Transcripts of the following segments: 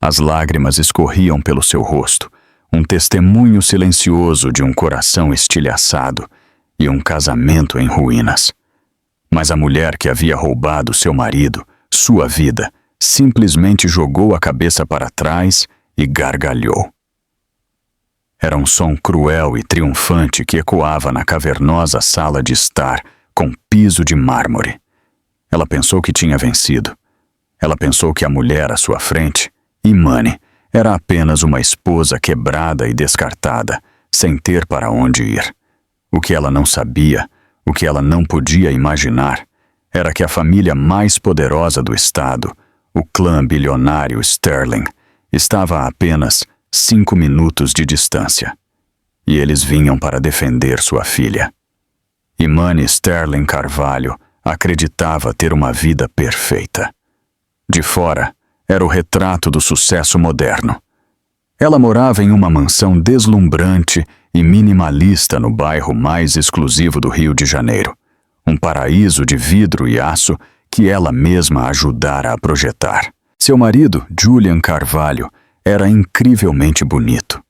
As lágrimas escorriam pelo seu rosto, um testemunho silencioso de um coração estilhaçado e um casamento em ruínas. Mas a mulher que havia roubado seu marido, sua vida, simplesmente jogou a cabeça para trás e gargalhou. Era um som cruel e triunfante que ecoava na cavernosa sala de estar, com piso de mármore. Ela pensou que tinha vencido. Ela pensou que a mulher à sua frente, Imani, era apenas uma esposa quebrada e descartada, sem ter para onde ir. O que ela não sabia, o que ela não podia imaginar, era que a família mais poderosa do estado, o clã bilionário Sterling, estava a apenas 5 minutos de distância. E eles vinham para defender sua filha. Imani Sterling Carvalho acreditava ter uma vida perfeita. De fora, era o retrato do sucesso moderno. Ela morava em uma mansão deslumbrante e minimalista no bairro mais exclusivo do Rio de Janeiro. Um paraíso de vidro e aço que ela mesma ajudara a projetar. Seu marido, Julian Carvalho, era incrivelmente bonito.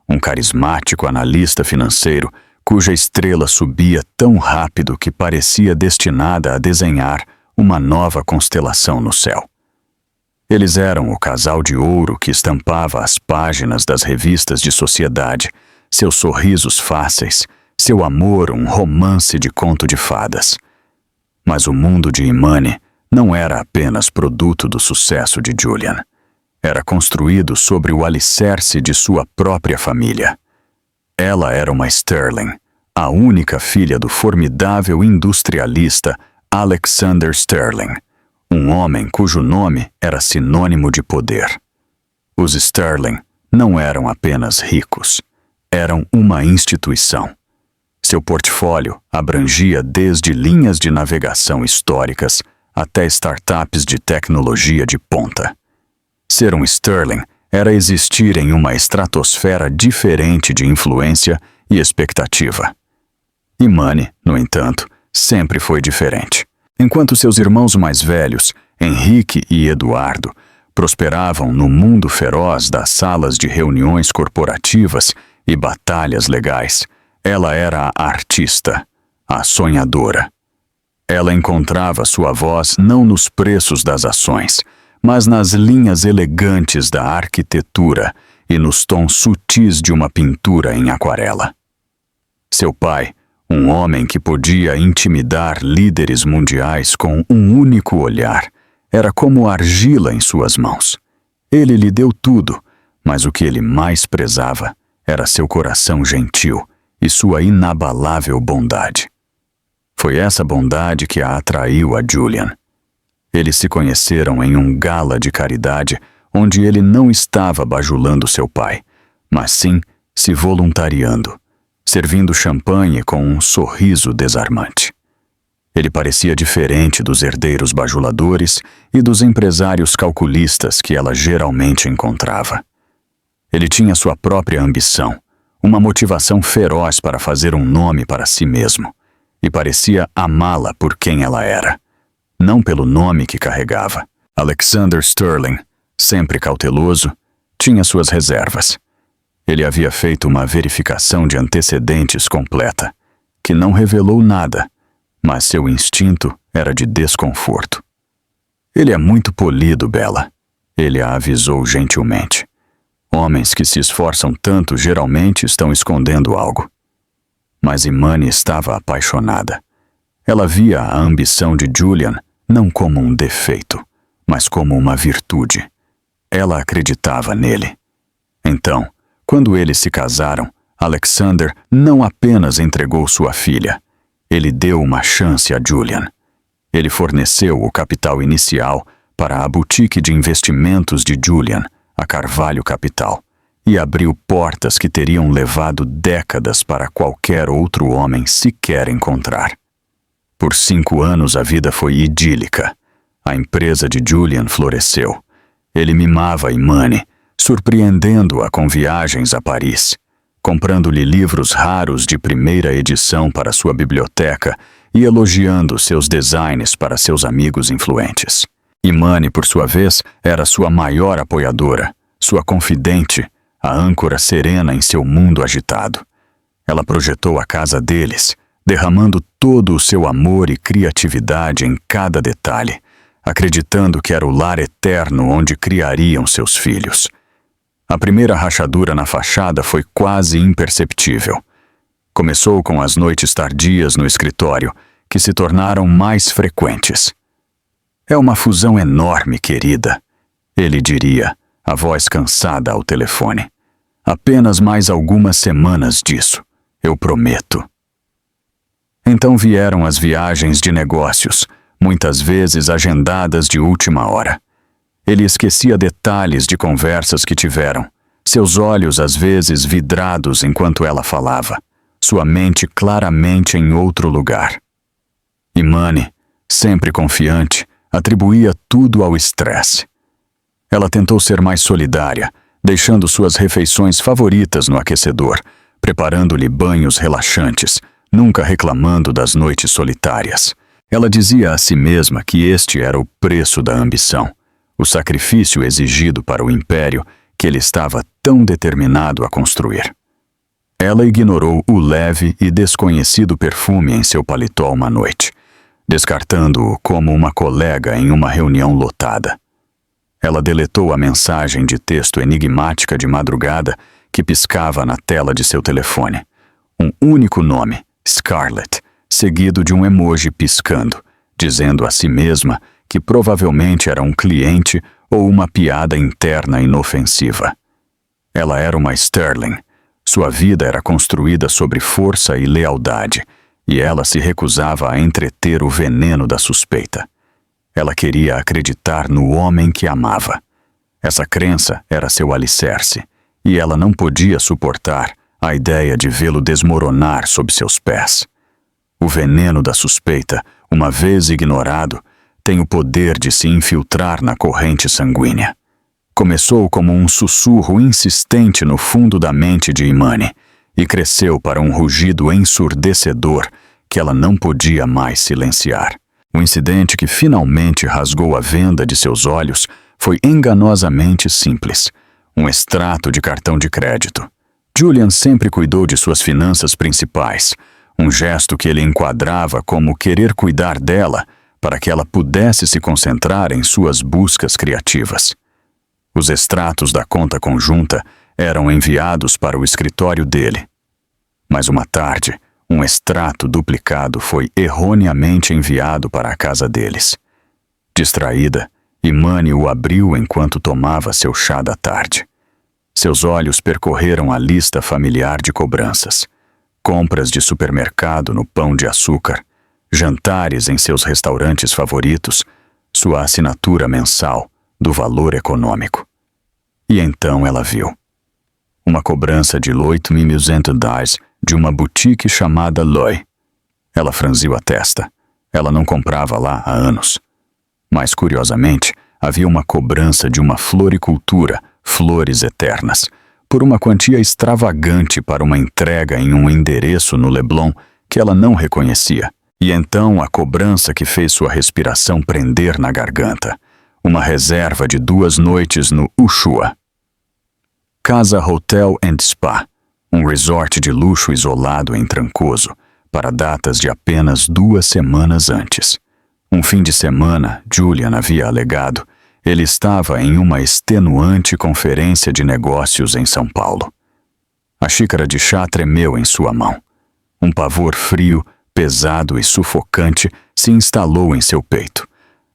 Um carismático analista financeiro cuja estrela subia tão rápido que parecia destinada a desenhar uma nova constelação no céu. Eles eram o casal de ouro que estampava as páginas das revistas de sociedade, seus sorrisos fáceis, seu amor um romance de conto de fadas. Mas o mundo de Imani não era apenas produto do sucesso de Julian. Era construído sobre o alicerce de sua própria família. Ela era uma Sterling, a única filha do formidável industrialista Alexander Sterling, um homem cujo nome era sinônimo de poder. Os Sterling não eram apenas ricos, eram uma instituição. Seu portfólio abrangia desde linhas de navegação históricas até startups de tecnologia de ponta. Ser um Sterling era existir em uma estratosfera diferente de influência e expectativa. Imani, no entanto, sempre foi diferente. Enquanto seus irmãos mais velhos, Henrique e Eduardo, prosperavam no mundo feroz das salas de reuniões corporativas e batalhas legais, ela era a artista, a sonhadora. Ela encontrava sua voz não nos preços das ações, mas nas linhas elegantes da arquitetura e nos tons sutis de uma pintura em aquarela. Seu pai, um homem que podia intimidar líderes mundiais com um único olhar, era como argila em suas mãos. Ele lhe deu tudo, mas o que ele mais prezava era seu coração gentil e sua inabalável bondade. Foi essa bondade que a atraiu a Julian. Eles se conheceram em um gala de caridade onde ele não estava bajulando seu pai, mas sim se voluntariando, servindo champanhe com um sorriso desarmante. Ele parecia diferente dos herdeiros bajuladores e dos empresários calculistas que ela geralmente encontrava. Ele tinha sua própria ambição, uma motivação feroz para fazer um nome para si mesmo, e parecia amá-la por quem ela era, não pelo nome que carregava. Alexander Sterling, sempre cauteloso, tinha suas reservas. Ele havia feito uma verificação de antecedentes completa, que não revelou nada, mas seu instinto era de desconforto. Ele é muito polido, Bella, ele a avisou gentilmente. Homens que se esforçam tanto geralmente estão escondendo algo. Mas Imani estava apaixonada. Ela via a ambição de Julian não como um defeito, mas como uma virtude. Ela acreditava nele. Então, quando eles se casaram, Alexander não apenas entregou sua filha, ele deu uma chance a Julian. Ele forneceu o capital inicial para a boutique de investimentos de Julian, a Carvalho Capital, e abriu portas que teriam levado décadas para qualquer outro homem sequer encontrar. Por 5 anos a vida foi idílica. A empresa de Julian floresceu. Ele mimava Imani, surpreendendo-a com viagens a Paris, comprando-lhe livros raros de primeira edição para sua biblioteca e elogiando seus designs para seus amigos influentes. Imani, por sua vez, era sua maior apoiadora, sua confidente, a âncora serena em seu mundo agitado. Ela projetou a casa deles, derramando todo o seu amor e criatividade em cada detalhe, acreditando que era o lar eterno onde criariam seus filhos. A primeira rachadura na fachada foi quase imperceptível. Começou com as noites tardias no escritório, que se tornaram mais frequentes. "É uma fusão enorme, querida", ele diria, a voz cansada ao telefone. "Apenas mais algumas semanas disso, eu prometo." Então vieram as viagens de negócios, muitas vezes agendadas de última hora. Ele esquecia detalhes de conversas que tiveram, seus olhos às vezes vidrados enquanto ela falava, sua mente claramente em outro lugar. Imani, sempre confiante, atribuía tudo ao estresse. Ela tentou ser mais solidária, deixando suas refeições favoritas no aquecedor, preparando-lhe banhos relaxantes, nunca reclamando das noites solitárias. Ela dizia a si mesma que este era o preço da ambição, o sacrifício exigido para o império que ele estava tão determinado a construir. Ela ignorou o leve e desconhecido perfume em seu paletó uma noite, descartando-o como uma colega em uma reunião lotada. Ela deletou a mensagem de texto enigmática de madrugada que piscava na tela de seu telefone. Um único nome, Scarlett, seguido de um emoji piscando, dizendo a si mesma que provavelmente era um cliente ou uma piada interna inofensiva. Ela era uma Sterling. Sua vida era construída sobre força e lealdade, e ela se recusava a entreter o veneno da suspeita. Ela queria acreditar no homem que amava. Essa crença era seu alicerce, e ela não podia suportar a ideia de vê-lo desmoronar sob seus pés. O veneno da suspeita, uma vez ignorado, tem o poder de se infiltrar na corrente sanguínea. Começou como um sussurro insistente no fundo da mente de Imani e cresceu para um rugido ensurdecedor que ela não podia mais silenciar. O incidente que finalmente rasgou a venda de seus olhos foi enganosamente simples, um extrato de cartão de crédito. Julian sempre cuidou de suas finanças principais, um gesto que ele enquadrava como querer cuidar dela para que ela pudesse se concentrar em suas buscas criativas. Os extratos da conta conjunta eram enviados para o escritório dele. Mas uma tarde, um extrato duplicado foi erroneamente enviado para a casa deles. Distraída, Imani o abriu enquanto tomava seu chá da tarde. Seus olhos percorreram a lista familiar de cobranças. Compras de supermercado no Pão de Açúcar, jantares em seus restaurantes favoritos, sua assinatura mensal do Valor Econômico. E então ela viu uma cobrança de $8.200 de uma boutique chamada Loy. Ela franziu a testa. Ela não comprava lá há anos. Mas, curiosamente, havia uma cobrança de uma floricultura, Flores Eternas, por uma quantia extravagante para uma entrega em um endereço no Leblon que ela não reconhecia. E então a cobrança que fez sua respiração prender na garganta. Uma reserva de 2 noites no Ushuaia. Casa Hotel and Spa, um resort de luxo isolado em Trancoso, para datas de apenas 2 semanas antes. Um fim de semana, Julian havia alegado, ele estava em uma extenuante conferência de negócios em São Paulo. A xícara de chá tremeu em sua mão. Um pavor frio, pesado e sufocante se instalou em seu peito.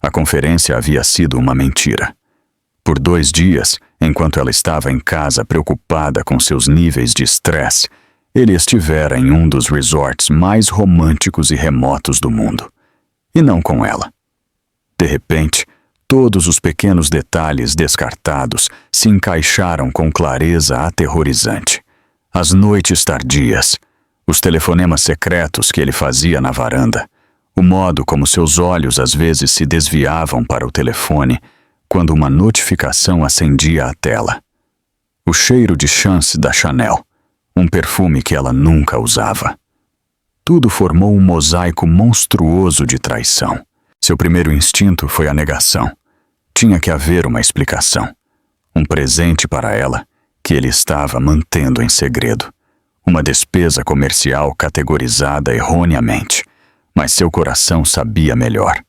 A conferência havia sido uma mentira. Por 2 dias, enquanto ela estava em casa preocupada com seus níveis de estresse, ele estivera em um dos resorts mais românticos e remotos do mundo. E não com ela. De repente, todos os pequenos detalhes descartados se encaixaram com clareza aterrorizante. As noites tardias, os telefonemas secretos que ele fazia na varanda, o modo como seus olhos às vezes se desviavam para o telefone quando uma notificação acendia a tela. O cheiro de Chance da Chanel, um perfume que ela nunca usava. Tudo formou um mosaico monstruoso de traição. Seu primeiro instinto foi a negação. Tinha que haver uma explicação. um presente para ela que ele estava mantendo em segredo. Uma despesa comercial categorizada erroneamente, mas seu coração sabia melhor.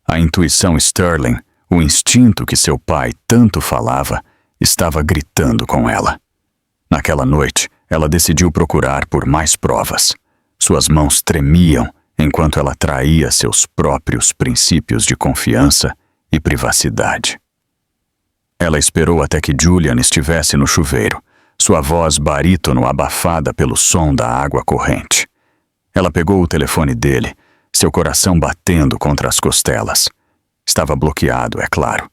A intuição Sterling, o instinto que seu pai tanto falava, estava gritando com ela. Naquela noite, ela decidiu procurar por mais provas. Suas mãos tremiam enquanto ela traía seus próprios princípios de confiança e privacidade. Ela esperou até que Julian estivesse no chuveiro, sua voz barítono abafada pelo som da água corrente. Ela pegou o telefone dele, seu coração batendo contra as costelas. Estava bloqueado, é claro.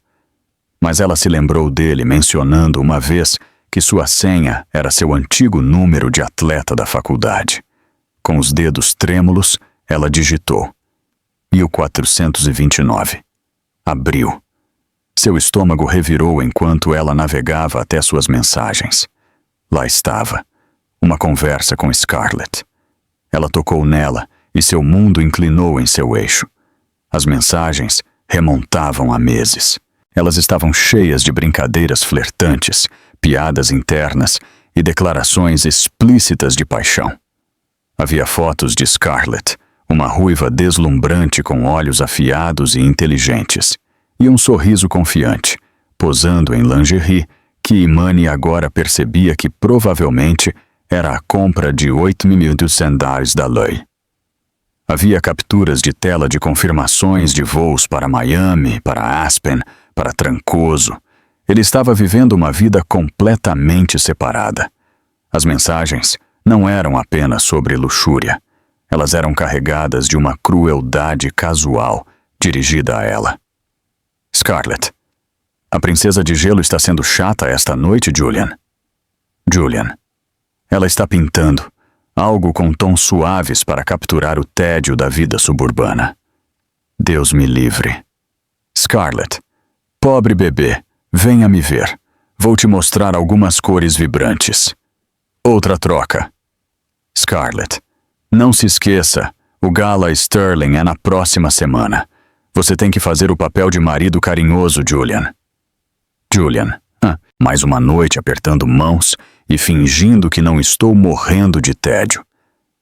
Mas ela se lembrou dele mencionando uma vez que sua senha era seu antigo número de atleta da faculdade. Com os dedos trêmulos, ela digitou. 1429. Abriu. Seu estômago revirou enquanto ela navegava até suas mensagens. Lá estava. Uma conversa com Scarlett. Ela tocou nela e seu mundo inclinou em seu eixo. As mensagens remontavam a meses. Elas estavam cheias de brincadeiras flertantes, piadas internas e declarações explícitas de paixão. Havia fotos de Scarlett, uma ruiva deslumbrante com olhos afiados e inteligentes, e um sorriso confiante, posando em lingerie que Imani agora percebia que provavelmente era a compra de $8.200 da lei. Havia capturas de tela de confirmações de voos para Miami, para Aspen, para Trancoso. Ele estava vivendo uma vida completamente separada. As mensagens não eram apenas sobre luxúria. Elas eram carregadas de uma crueldade casual dirigida a ela. Scarlett, a princesa de gelo está sendo chata esta noite, Julian. Julian. Ela está pintando, algo com tons suaves para capturar o tédio da vida suburbana. Deus me livre. Scarlett, pobre bebê, venha me ver. Vou te mostrar algumas cores vibrantes. Outra troca. Scarlett, não se esqueça, o Gala Sterling é na próxima semana. Você tem que fazer o papel de marido carinhoso, Julian. Julian, mais uma noite apertando mãos e fingindo que não estou morrendo de tédio.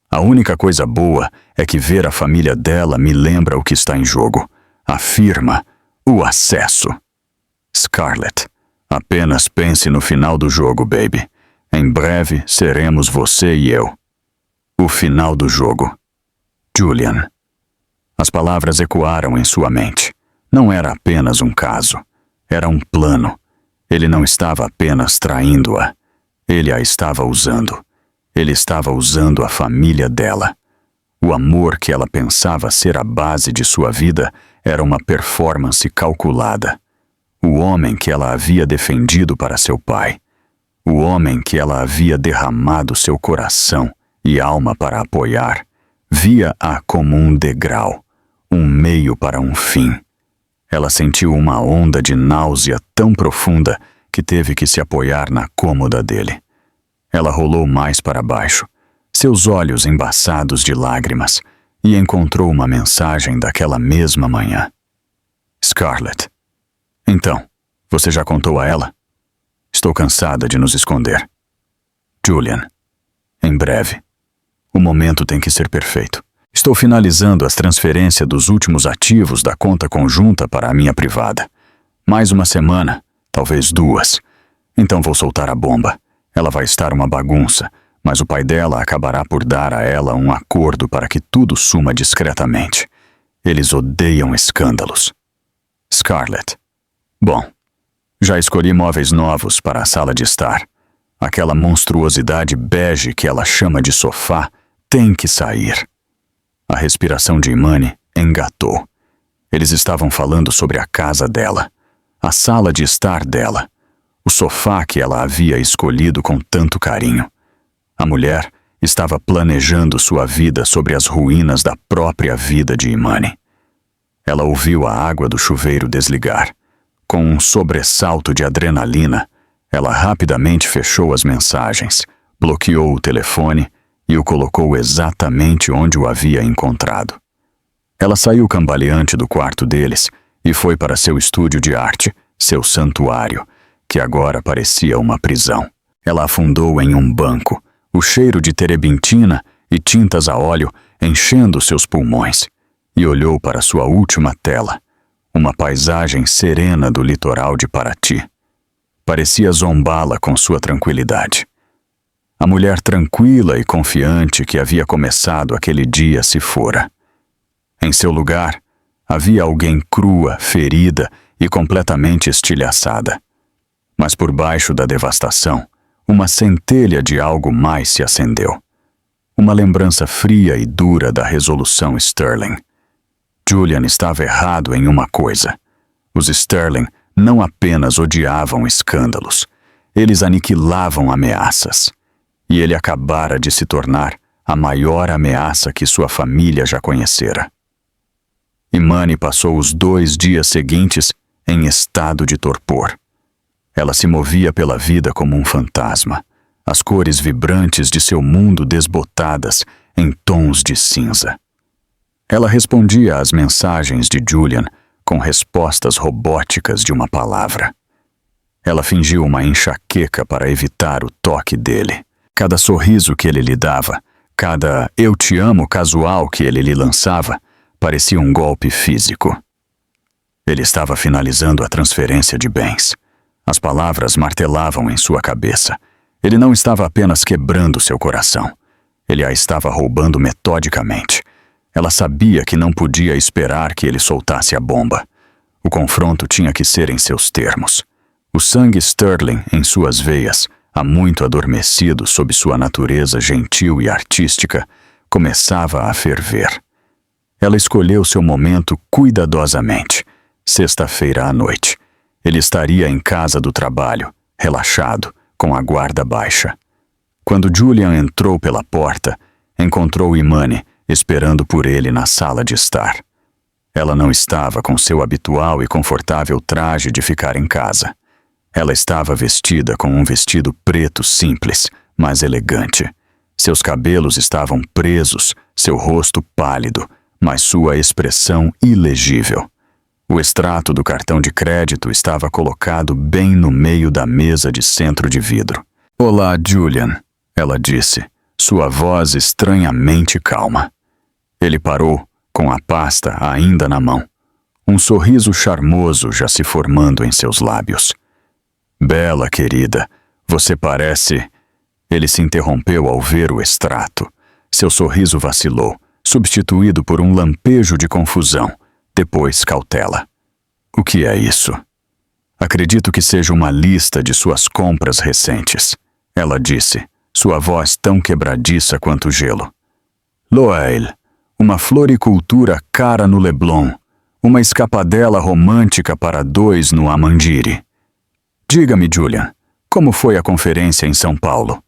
A única coisa boa é que ver a família dela me lembra o que está em jogo. Afirma o acesso. Scarlett, apenas pense no final do jogo, baby. Em breve seremos você e eu. O final do jogo. Julian. As palavras ecoaram em sua mente. Não era apenas um caso. Era um plano. Ele não estava apenas traindo-a. Ele a estava usando. Ele estava usando a família dela. O amor que ela pensava ser a base de sua vida era uma performance calculada. O homem que ela havia defendido para seu pai. O homem que ela havia derramado seu coração e alma para apoiar, via-a como um degrau, um meio para um fim. Ela sentiu uma onda de náusea tão profunda que teve que se apoiar na cômoda dele. Ela rolou mais para baixo, seus olhos embaçados de lágrimas, e encontrou uma mensagem daquela mesma manhã. Scarlett. Então, você já contou a ela? Estou cansada de nos esconder. Julian. Em breve. O momento tem que ser perfeito. Estou finalizando as transferências dos últimos ativos da conta conjunta para a minha privada. Mais uma semana, talvez 2. Então vou soltar a bomba. Ela vai estar uma bagunça, mas o pai dela acabará por dar a ela um acordo para que tudo suma discretamente. Eles odeiam escândalos. Scarlett. Bom, já escolhi móveis novos para a sala de estar. Aquela monstruosidade bege que ela chama de sofá tem que sair. A respiração de Imani engatou. Eles estavam falando sobre a casa dela, a sala de estar dela, o sofá que ela havia escolhido com tanto carinho. A mulher estava planejando sua vida sobre as ruínas da própria vida de Imani. Ela ouviu a água do chuveiro desligar. Com um sobressalto de adrenalina, ela rapidamente fechou as mensagens, bloqueou o telefone e o colocou exatamente onde o havia encontrado. Ela saiu cambaleante do quarto deles e foi para seu estúdio de arte, seu santuário, que agora parecia uma prisão. Ela afundou em um banco, o cheiro de terebintina e tintas a óleo enchendo seus pulmões, e olhou para sua última tela, uma paisagem serena do litoral de Paraty. Parecia zombá-la com sua tranquilidade. A mulher tranquila e confiante que havia começado aquele dia se fora. Em seu lugar, havia alguém crua, ferida e completamente estilhaçada. Mas por baixo da devastação, uma centelha de algo mais se acendeu. Uma lembrança fria e dura da resolução Sterling. Julian estava errado em uma coisa. Os Sterling não apenas odiavam escândalos, eles aniquilavam ameaças. E ele acabara de se tornar a maior ameaça que sua família já conhecera. Imani passou os 2 dias seguintes em estado de torpor. Ela se movia pela vida como um fantasma, as cores vibrantes de seu mundo desbotadas em tons de cinza. Ela respondia às mensagens de Julian com respostas robóticas de uma palavra. Ela fingiu uma enxaqueca para evitar o toque dele. Cada sorriso que ele lhe dava, cada "eu te amo" casual que ele lhe lançava, parecia um golpe físico. Ele estava finalizando a transferência de bens. As palavras martelavam em sua cabeça. Ele não estava apenas quebrando seu coração. Ele a estava roubando metodicamente. Ela sabia que não podia esperar que ele soltasse a bomba. O confronto tinha que ser em seus termos. O sangue Sterling em suas veias, há muito adormecido sob sua natureza gentil e artística, começava a ferver. Ela escolheu seu momento cuidadosamente. Sexta-feira à noite. Ele estaria em casa do trabalho, relaxado, com a guarda baixa. Quando Julian entrou pela porta, encontrou Imani esperando por ele na sala de estar. Ela não estava com seu habitual e confortável traje de ficar em casa. Ela estava vestida com um vestido preto simples, mas elegante. Seus cabelos estavam presos, seu rosto pálido, mas sua expressão ilegível. O extrato do cartão de crédito estava colocado bem no meio da mesa de centro de vidro. "Olá, Julian", ela disse, sua voz estranhamente calma. Ele parou, com a pasta ainda na mão. Um sorriso charmoso já se formando em seus lábios. "Bela, querida, você parece..." Ele se interrompeu ao ver o extrato. Seu sorriso vacilou, substituído por um lampejo de confusão, depois cautela. "O que é isso?" "Acredito que seja uma lista de suas compras recentes", ela disse, sua voz tão quebradiça quanto o gelo. "Loeil, uma floricultura cara no Leblon, uma escapadela romântica para 2 no Amandiri. Diga-me, Julian, como foi a conferência em São Paulo?"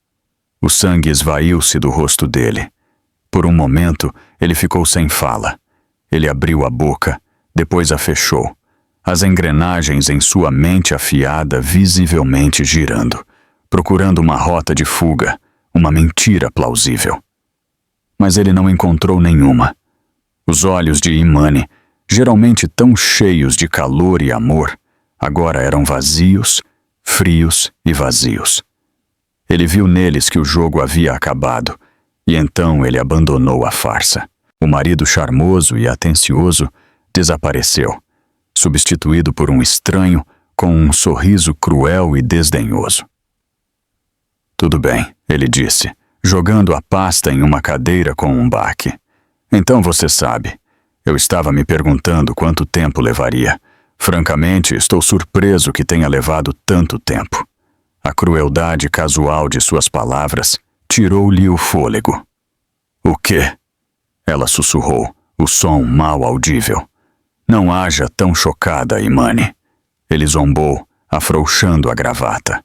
O sangue esvaiu-se do rosto dele. Por um momento, ele ficou sem fala. Ele abriu a boca, depois a fechou, as engrenagens em sua mente afiada visivelmente girando, procurando uma rota de fuga, uma mentira plausível. Mas ele não encontrou nenhuma. Os olhos de Imani, geralmente tão cheios de calor e amor, agora eram vazios, frios e vazios. Ele viu neles que o jogo havia acabado, e então ele abandonou a farsa. O marido charmoso e atencioso desapareceu, substituído por um estranho com um sorriso cruel e desdenhoso. "Tudo bem", ele disse, jogando a pasta em uma cadeira com um baque. "Então você sabe. Eu estava me perguntando quanto tempo levaria. Francamente, estou surpreso que tenha levado tanto tempo." A crueldade casual de suas palavras tirou-lhe o fôlego. "O quê?" Ela sussurrou, o som mal audível. "Não haja tão chocada, Imani." Ele zombou, afrouxando a gravata.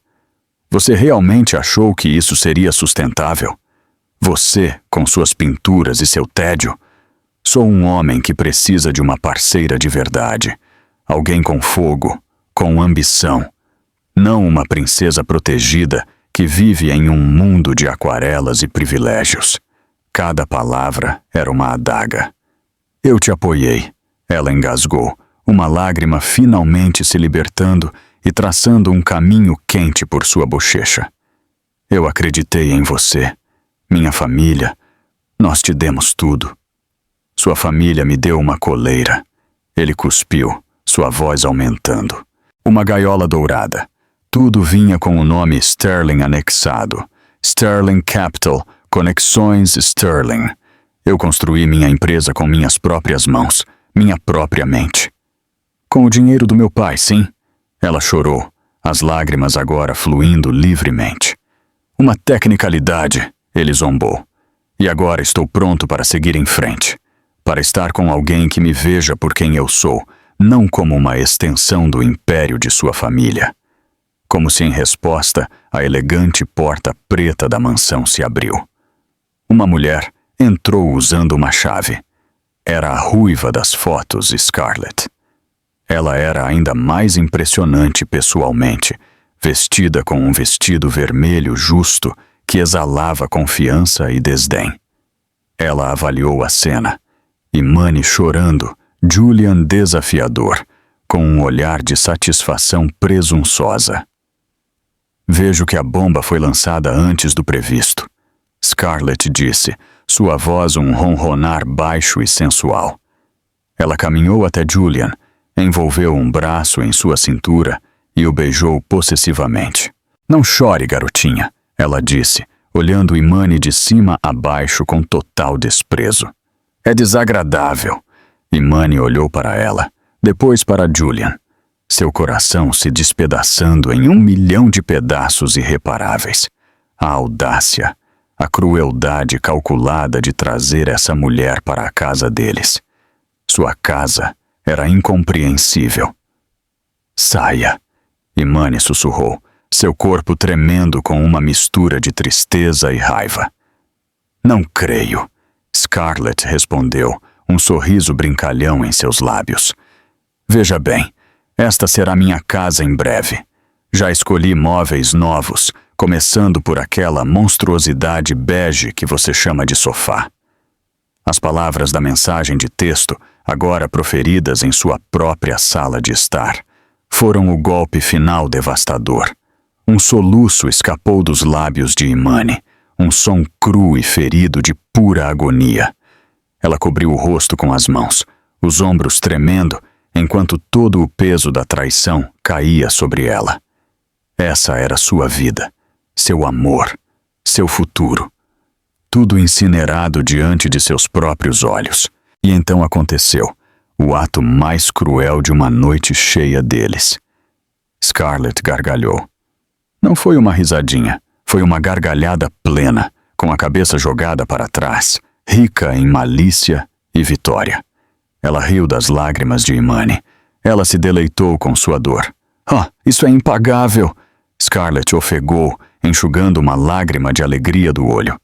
"Você realmente achou que isso seria sustentável? Você, com suas pinturas e seu tédio? Sou um homem que precisa de uma parceira de verdade. Alguém com fogo, com ambição. Não uma princesa protegida que vive em um mundo de aquarelas e privilégios." Cada palavra era uma adaga. "Eu te apoiei", ela engasgou, uma lágrima finalmente se libertando e traçando um caminho quente por sua bochecha. Eu acreditei em você, minha família. Nós te demos tudo. Sua família me deu uma coleira. Ele cuspiu, sua voz aumentando. Uma gaiola dourada. Tudo vinha com o nome Sterling anexado. Sterling Capital, Conexões Sterling. Eu construí minha empresa com minhas próprias mãos, minha própria mente. Com o dinheiro do meu pai, sim. Ela chorou, as lágrimas agora fluindo livremente. Uma tecnicalidade, ele zombou. E agora estou pronto para seguir em frente. Para estar com alguém que me veja por quem eu sou, não como uma extensão do império de sua família. Como se em resposta, a elegante porta preta da mansão se abriu. Uma mulher entrou usando uma chave. Era a ruiva das fotos, Scarlett. Ela era ainda mais impressionante pessoalmente, vestida com um vestido vermelho justo que exalava confiança e desdém. Ela avaliou a cena. Imani chorando, Julian desafiador, com um olhar de satisfação presunçosa. Vejo que a bomba foi lançada antes do previsto. Scarlett disse, sua voz um ronronar baixo e sensual. Ela caminhou até Julian, envolveu um braço em sua cintura e o beijou possessivamente. Não chore, garotinha, ela disse, olhando Imani de cima a baixo com total desprezo. É desagradável. Imani olhou para ela, depois para Julian. Seu coração se despedaçando em 1.000.000 de pedaços irreparáveis. A audácia, a crueldade calculada de trazer essa mulher para a casa deles. Sua casa era incompreensível. Saia, Imani sussurrou, seu corpo tremendo com uma mistura de tristeza e raiva. Não creio, Scarlett respondeu, um sorriso brincalhão em seus lábios. Veja bem, esta será minha casa em breve. Já escolhi móveis novos, começando por aquela monstruosidade bege que você chama de sofá. As palavras da mensagem de texto, agora proferidas em sua própria sala de estar, foram o golpe final devastador. Um soluço escapou dos lábios de Imani, um som cru e ferido de pura agonia. Ela cobriu o rosto com as mãos, os ombros tremendo, enquanto todo o peso da traição caía sobre ela. Essa era sua vida, seu amor, seu futuro. Tudo incinerado diante de seus próprios olhos. E então aconteceu, o ato mais cruel de uma noite cheia deles. Scarlett gargalhou. Não foi uma risadinha, foi uma gargalhada plena, com a cabeça jogada para trás, rica em malícia e vitória. Ela riu das lágrimas de Imani. Ela se deleitou com sua dor. Isso é impagável! Scarlett ofegou, enxugando uma lágrima de alegria do olho.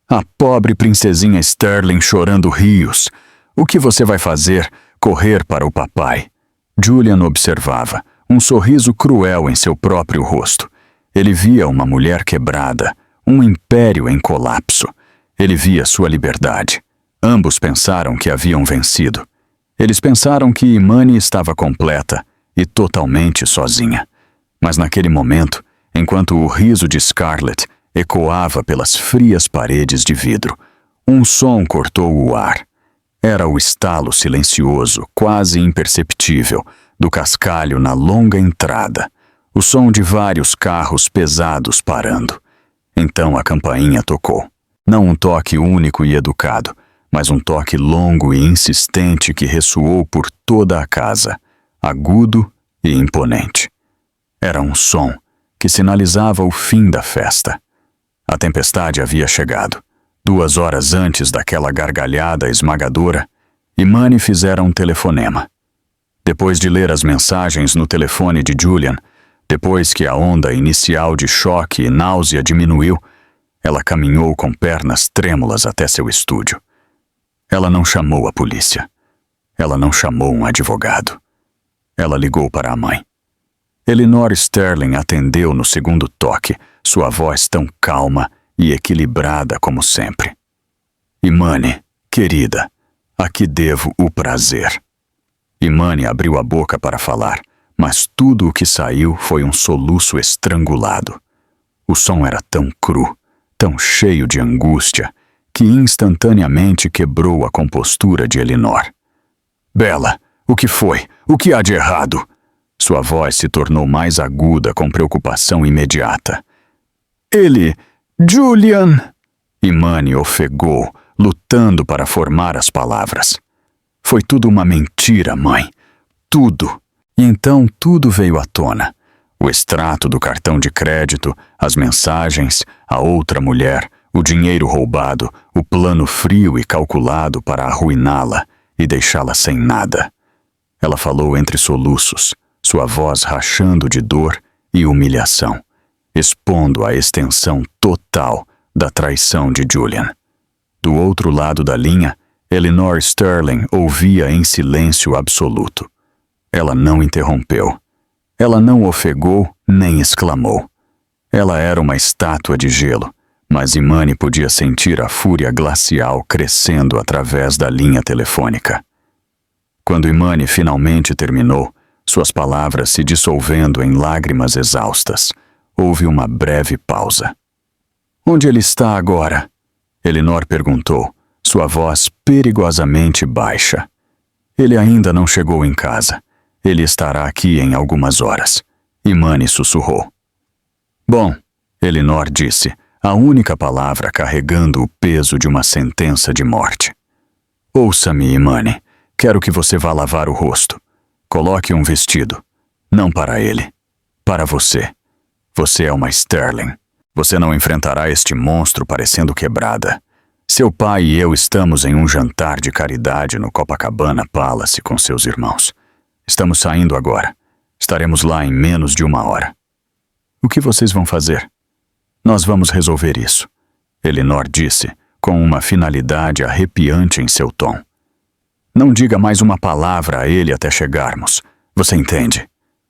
A pobre princesinha Sterling chorando rios. O que você vai fazer? Correr para o papai. Julian observava, um sorriso cruel em seu próprio rosto. Ele via uma mulher quebrada, um império em colapso. Ele via sua liberdade. Ambos pensaram que haviam vencido. Eles pensaram que Imani estava completa e totalmente sozinha. Mas naquele momento, enquanto o riso de Scarlett ecoava pelas frias paredes de vidro, um som cortou o ar. Era o estalo silencioso, quase imperceptível, do cascalho na longa entrada, o som de vários carros pesados parando. Então a campainha tocou. Não um toque único e educado, mas um toque longo e insistente que ressoou por toda a casa, agudo e imponente. Era um som que sinalizava o fim da festa. A tempestade havia chegado. 2 horas antes daquela gargalhada esmagadora, Imani fizera um telefonema. Depois de ler as mensagens no telefone de Julian, depois que a onda inicial de choque e náusea diminuiu, ela caminhou com pernas trêmulas até seu estúdio. Ela não chamou a polícia. Ela não chamou um advogado. Ela ligou para a mãe. Elinor Sterling atendeu no segundo toque, sua voz tão calma e equilibrada como sempre. Imani, querida, a que devo o prazer? Imani abriu a boca para falar, mas tudo o que saiu foi um soluço estrangulado. O som era tão cru, tão cheio de angústia, que instantaneamente quebrou a compostura de Elinor. Bella, o que foi? O que há de errado? Sua voz se tornou mais aguda com preocupação imediata. Ele... Julian! Imani ofegou, lutando para formar as palavras. Foi tudo uma mentira, mãe. Tudo. E então tudo veio à tona. O extrato do cartão de crédito, as mensagens, a outra mulher, o dinheiro roubado, o plano frio e calculado para arruiná-la e deixá-la sem nada. Ela falou entre soluços, sua voz rachando de dor e humilhação, expondo a extensão total da traição de Julian. Do outro lado da linha, Elinor Sterling ouvia em silêncio absoluto. Ela não interrompeu. Ela não ofegou nem exclamou. Ela era uma estátua de gelo, mas Imani podia sentir a fúria glacial crescendo através da linha telefônica. Quando Imani finalmente terminou, suas palavras se dissolvendo em lágrimas exaustas, houve uma breve pausa. Onde ele está agora? Elinor perguntou, sua voz perigosamente baixa. Ele ainda não chegou em casa. Ele estará aqui em algumas horas. Imani sussurrou. Bom, Elinor disse, a única palavra carregando o peso de uma sentença de morte. Ouça-me, Imani. Quero que você vá lavar o rosto. Coloque um vestido. Não para ele. Para você. Você é uma Sterling. Você não enfrentará este monstro parecendo quebrada. Seu pai e eu estamos em um jantar de caridade no Copacabana Palace com seus irmãos. Estamos saindo agora. Estaremos lá em menos de 1 hora. O que vocês vão fazer? Nós vamos resolver isso, Elinor disse, com uma finalidade arrepiante em seu tom. Não diga mais uma palavra a ele até chegarmos. Você entende?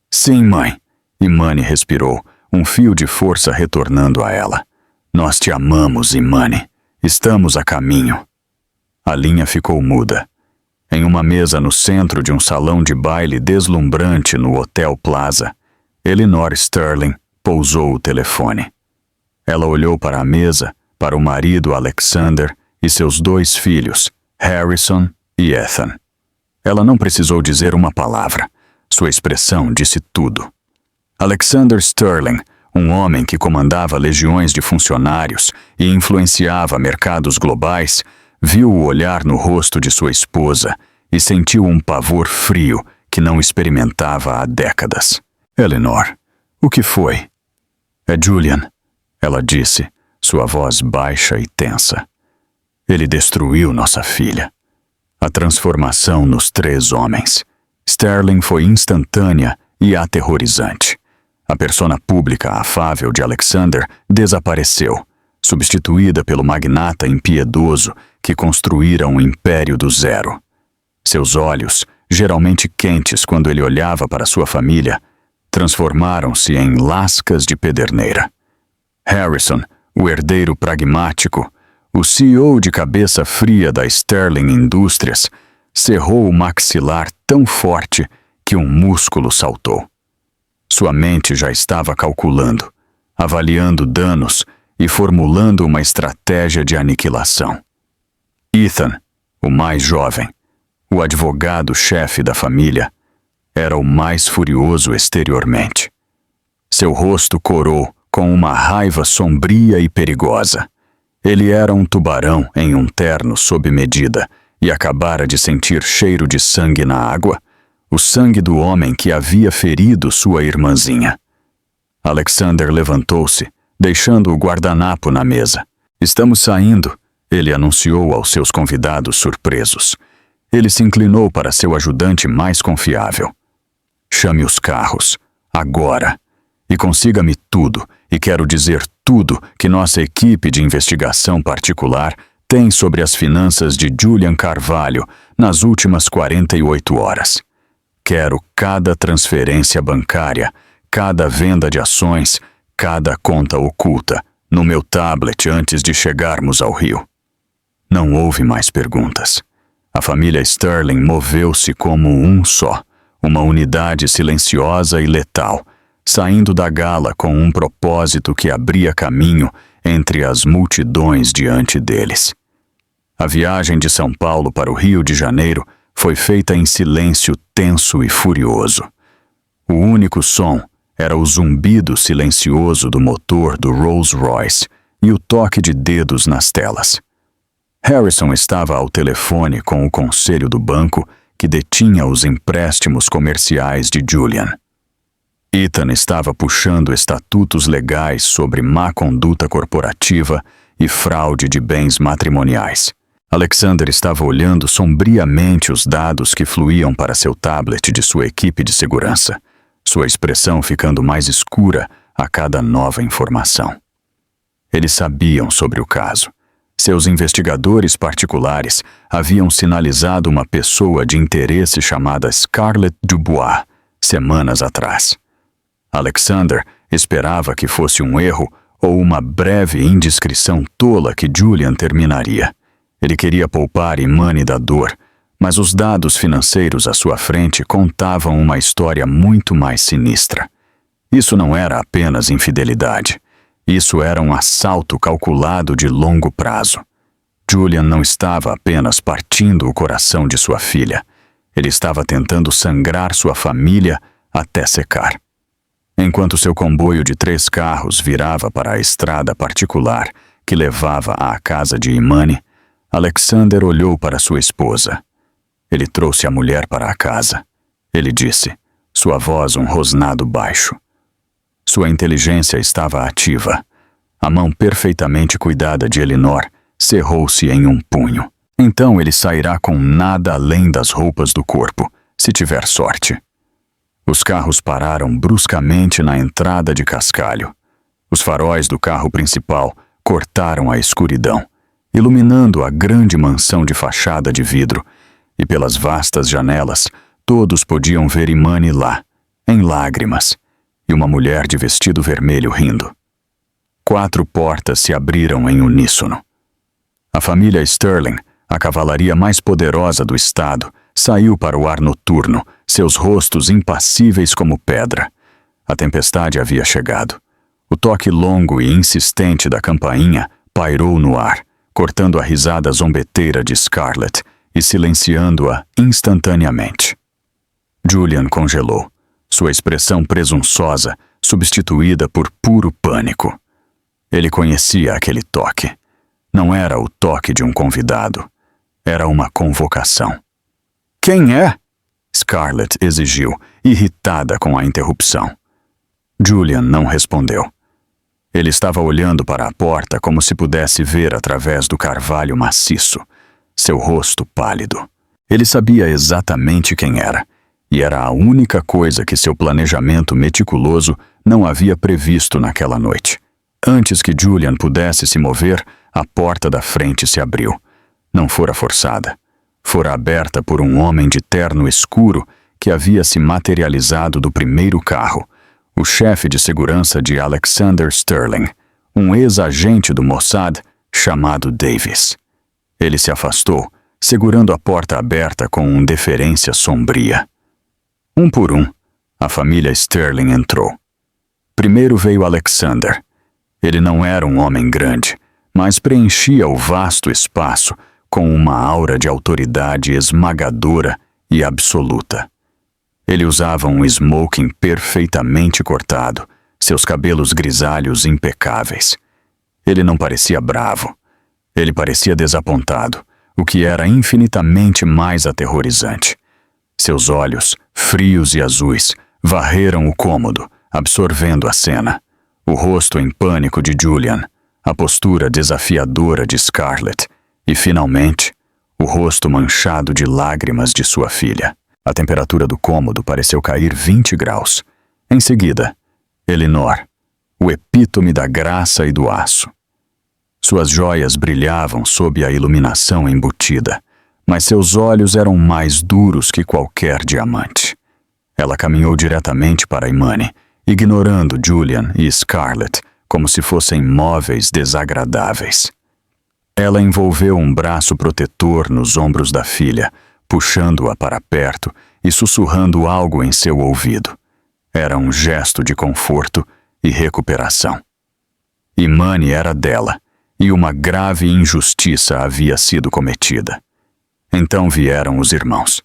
Sim, mãe. Imani respirou, um fio de força retornando a ela. Nós te amamos, Imani. Estamos a caminho. A linha ficou muda. Em uma mesa no centro de um salão de baile deslumbrante no Hotel Plaza, Elinor Sterling pousou o telefone. Ela olhou para a mesa, para o marido Alexander e seus 2 filhos, Harrison e Ethan. Ela não precisou dizer uma palavra. Sua expressão disse tudo. Alexander Sterling, um homem que comandava legiões de funcionários e influenciava mercados globais, viu o olhar no rosto de sua esposa e sentiu um pavor frio que não experimentava há décadas. Elinor, o que foi? É Julian, ela disse, sua voz baixa e tensa. Ele destruiu nossa filha. A transformação nos 3 homens. Sterling foi instantânea e aterrorizante. A persona pública afável de Alexander desapareceu, substituída pelo magnata impiedoso que construíra um império do zero. Seus olhos, geralmente quentes quando ele olhava para sua família, transformaram-se em lascas de pederneira. Harrison, o herdeiro pragmático, o CEO de cabeça fria da Sterling Indústrias, cerrou o maxilar tão forte que um músculo saltou. Sua mente já estava calculando, avaliando danos e formulando uma estratégia de aniquilação. Ethan, o mais jovem, o advogado-chefe da família, era o mais furioso exteriormente. Seu rosto corou com uma raiva sombria e perigosa. Ele era um tubarão em um terno sob medida e acabara de sentir cheiro de sangue na água, o sangue do homem que havia ferido sua irmãzinha. Alexander levantou-se, deixando o guardanapo na mesa. Estamos saindo, ele anunciou aos seus convidados surpresos. Ele se inclinou para seu ajudante mais confiável. Chame os carros, agora, e consiga-me tudo, e quero dizer tudo que nossa equipe de investigação particular tem sobre as finanças de Julian Carvalho nas últimas 48 horas. Quero cada transferência bancária, cada venda de ações, cada conta oculta, no meu tablet antes de chegarmos ao Rio. Não houve mais perguntas. A família Sterling moveu-se como um só, uma unidade silenciosa e letal, saindo da gala com um propósito que abria caminho entre as multidões diante deles. A viagem de São Paulo para o Rio de Janeiro foi feita em silêncio tenso e furioso. O único som era o zumbido silencioso do motor do Rolls-Royce e o toque de dedos nas telas. Harrison estava ao telefone com o conselho do banco que detinha os empréstimos comerciais de Julian. Ethan estava puxando estatutos legais sobre má conduta corporativa e fraude de bens matrimoniais. Alexander estava olhando sombriamente os dados que fluíam para seu tablet de sua equipe de segurança, sua expressão ficando mais escura a cada nova informação. Eles sabiam sobre o caso. Seus investigadores particulares haviam sinalizado uma pessoa de interesse chamada Scarlett Dubois semanas atrás. Alexander esperava que fosse um erro ou uma breve indiscrição tola que Julian terminaria. Ele queria poupar Imani da dor, mas os dados financeiros à sua frente contavam uma história muito mais sinistra. Isso não era apenas infidelidade. Isso era um assalto calculado de longo prazo. Julian não estava apenas partindo o coração de sua filha. Ele estava tentando sangrar sua família até secar. Enquanto seu comboio de 3 carros virava para a estrada particular que levava à casa de Imani, Alexander olhou para sua esposa. Ele trouxe a mulher para a casa. Ele disse, sua voz um rosnado baixo. Sua inteligência estava ativa. A mão perfeitamente cuidada de Elinor cerrou-se em um punho. Então ele sairá com nada além das roupas do corpo, se tiver sorte. Os carros pararam bruscamente na entrada de Cascalho. Os faróis do carro principal cortaram a escuridão, iluminando a grande mansão de fachada de vidro, e pelas vastas janelas todos podiam ver Imani lá, em lágrimas, e uma mulher de vestido vermelho rindo. 4 portas se abriram em uníssono. A família Sterling, a cavalaria mais poderosa do estado, saiu para o ar noturno, seus rostos impassíveis como pedra. A tempestade havia chegado. O toque longo e insistente da campainha pairou no ar, cortando a risada zombeteira de Scarlett e silenciando-a instantaneamente. Julian congelou, sua expressão presunçosa substituída por puro pânico. Ele conhecia aquele toque. Não era o toque de um convidado. Era uma convocação. "Quem é?" Scarlett exigiu, irritada com a interrupção. Julian não respondeu. Ele estava olhando para a porta como se pudesse ver através do carvalho maciço, seu rosto pálido. Ele sabia exatamente quem era, e era a única coisa que seu planejamento meticuloso não havia previsto naquela noite. Antes que Julian pudesse se mover, a porta da frente se abriu. Não fora forçada. Fora aberta por um homem de terno escuro que havia se materializado do primeiro carro, o chefe de segurança de Alexander Sterling, um ex-agente do Mossad chamado Davis. Ele se afastou, segurando a porta aberta com deferência sombria. Um por um, a família Sterling entrou. Primeiro veio Alexander. Ele não era um homem grande, mas preenchia o vasto espaço com uma aura de autoridade esmagadora e absoluta. Ele usava um smoking perfeitamente cortado, seus cabelos grisalhos impecáveis. Ele não parecia bravo. Ele parecia desapontado, o que era infinitamente mais aterrorizante. Seus olhos, frios e azuis, varreram o cômodo, absorvendo a cena. O rosto em pânico de Julian, a postura desafiadora de Scarlett e, finalmente, o rosto manchado de lágrimas de sua filha. A temperatura do cômodo pareceu cair 20 graus. Em seguida, Elinor, o epítome da graça e do aço. Suas joias brilhavam sob a iluminação embutida, mas seus olhos eram mais duros que qualquer diamante. Ela caminhou diretamente para Imani, ignorando Julian e Scarlett como se fossem móveis desagradáveis. Ela envolveu um braço protetor nos ombros da filha, puxando-a para perto e sussurrando algo em seu ouvido. Era um gesto de conforto e recuperação. Imani era dela, e uma grave injustiça havia sido cometida. Então vieram os irmãos.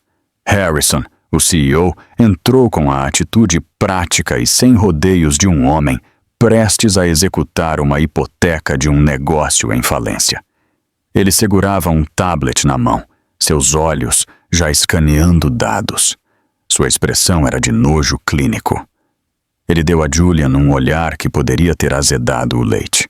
Harrison, o CEO, entrou com a atitude prática e sem rodeios de um homem prestes a executar uma hipoteca de um negócio em falência. Ele segurava um tablet na mão, seus olhos já escaneando dados. Sua expressão era de nojo clínico. Ele deu a Julian um olhar que poderia ter azedado o leite.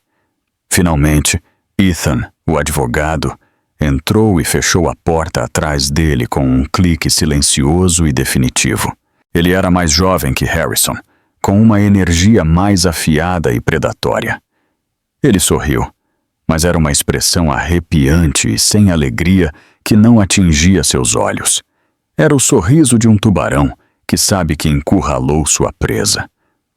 Finalmente, Ethan, o advogado, entrou e fechou a porta atrás dele com um clique silencioso e definitivo. Ele era mais jovem que Harrison, com uma energia mais afiada e predatória. Ele sorriu, mas era uma expressão arrepiante e sem alegria que não atingia seus olhos. Era o sorriso de um tubarão que sabe que encurralou sua presa.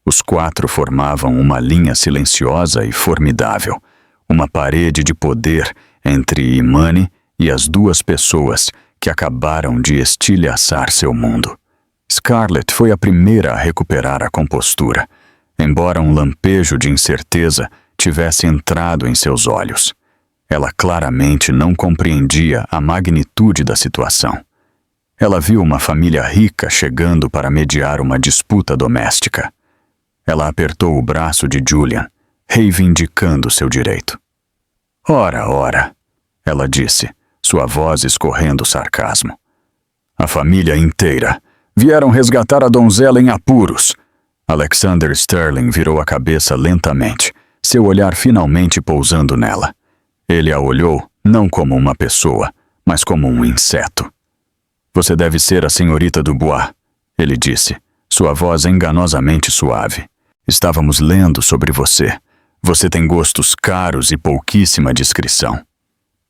Os quatro formavam uma linha silenciosa e formidável, uma parede de poder entre Imani e as duas pessoas que acabaram de estilhaçar seu mundo. Scarlett foi a primeira a recuperar a compostura, embora um lampejo de incerteza tivesse entrado em seus olhos. Ela claramente não compreendia a magnitude da situação. Ela viu uma família rica chegando para mediar uma disputa doméstica. Ela apertou o braço de Julian, reivindicando seu direito. Ora, ora, ela disse, sua voz escorrendo sarcasmo. A família inteira. Vieram resgatar a donzela em apuros. Alexander Sterling virou a cabeça lentamente, seu olhar finalmente pousando nela. Ele a olhou não como uma pessoa, mas como um inseto. Você deve ser a senhorita Dubois, ele disse, sua voz enganosamente suave. Estávamos lendo sobre você. Você tem gostos caros e pouquíssima discrição.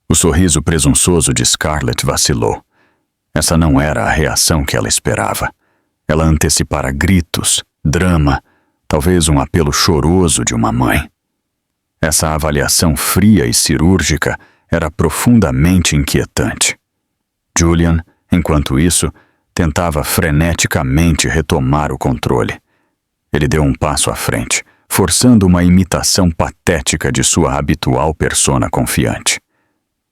O sorriso presunçoso de Scarlett vacilou. Essa não era a reação que ela esperava. Ela antecipara gritos, drama, talvez um apelo choroso de uma mãe. Essa avaliação fria e cirúrgica era profundamente inquietante. Julian, enquanto isso, tentava freneticamente retomar o controle. Ele deu um passo à frente, forçando uma imitação patética de sua habitual persona confiante.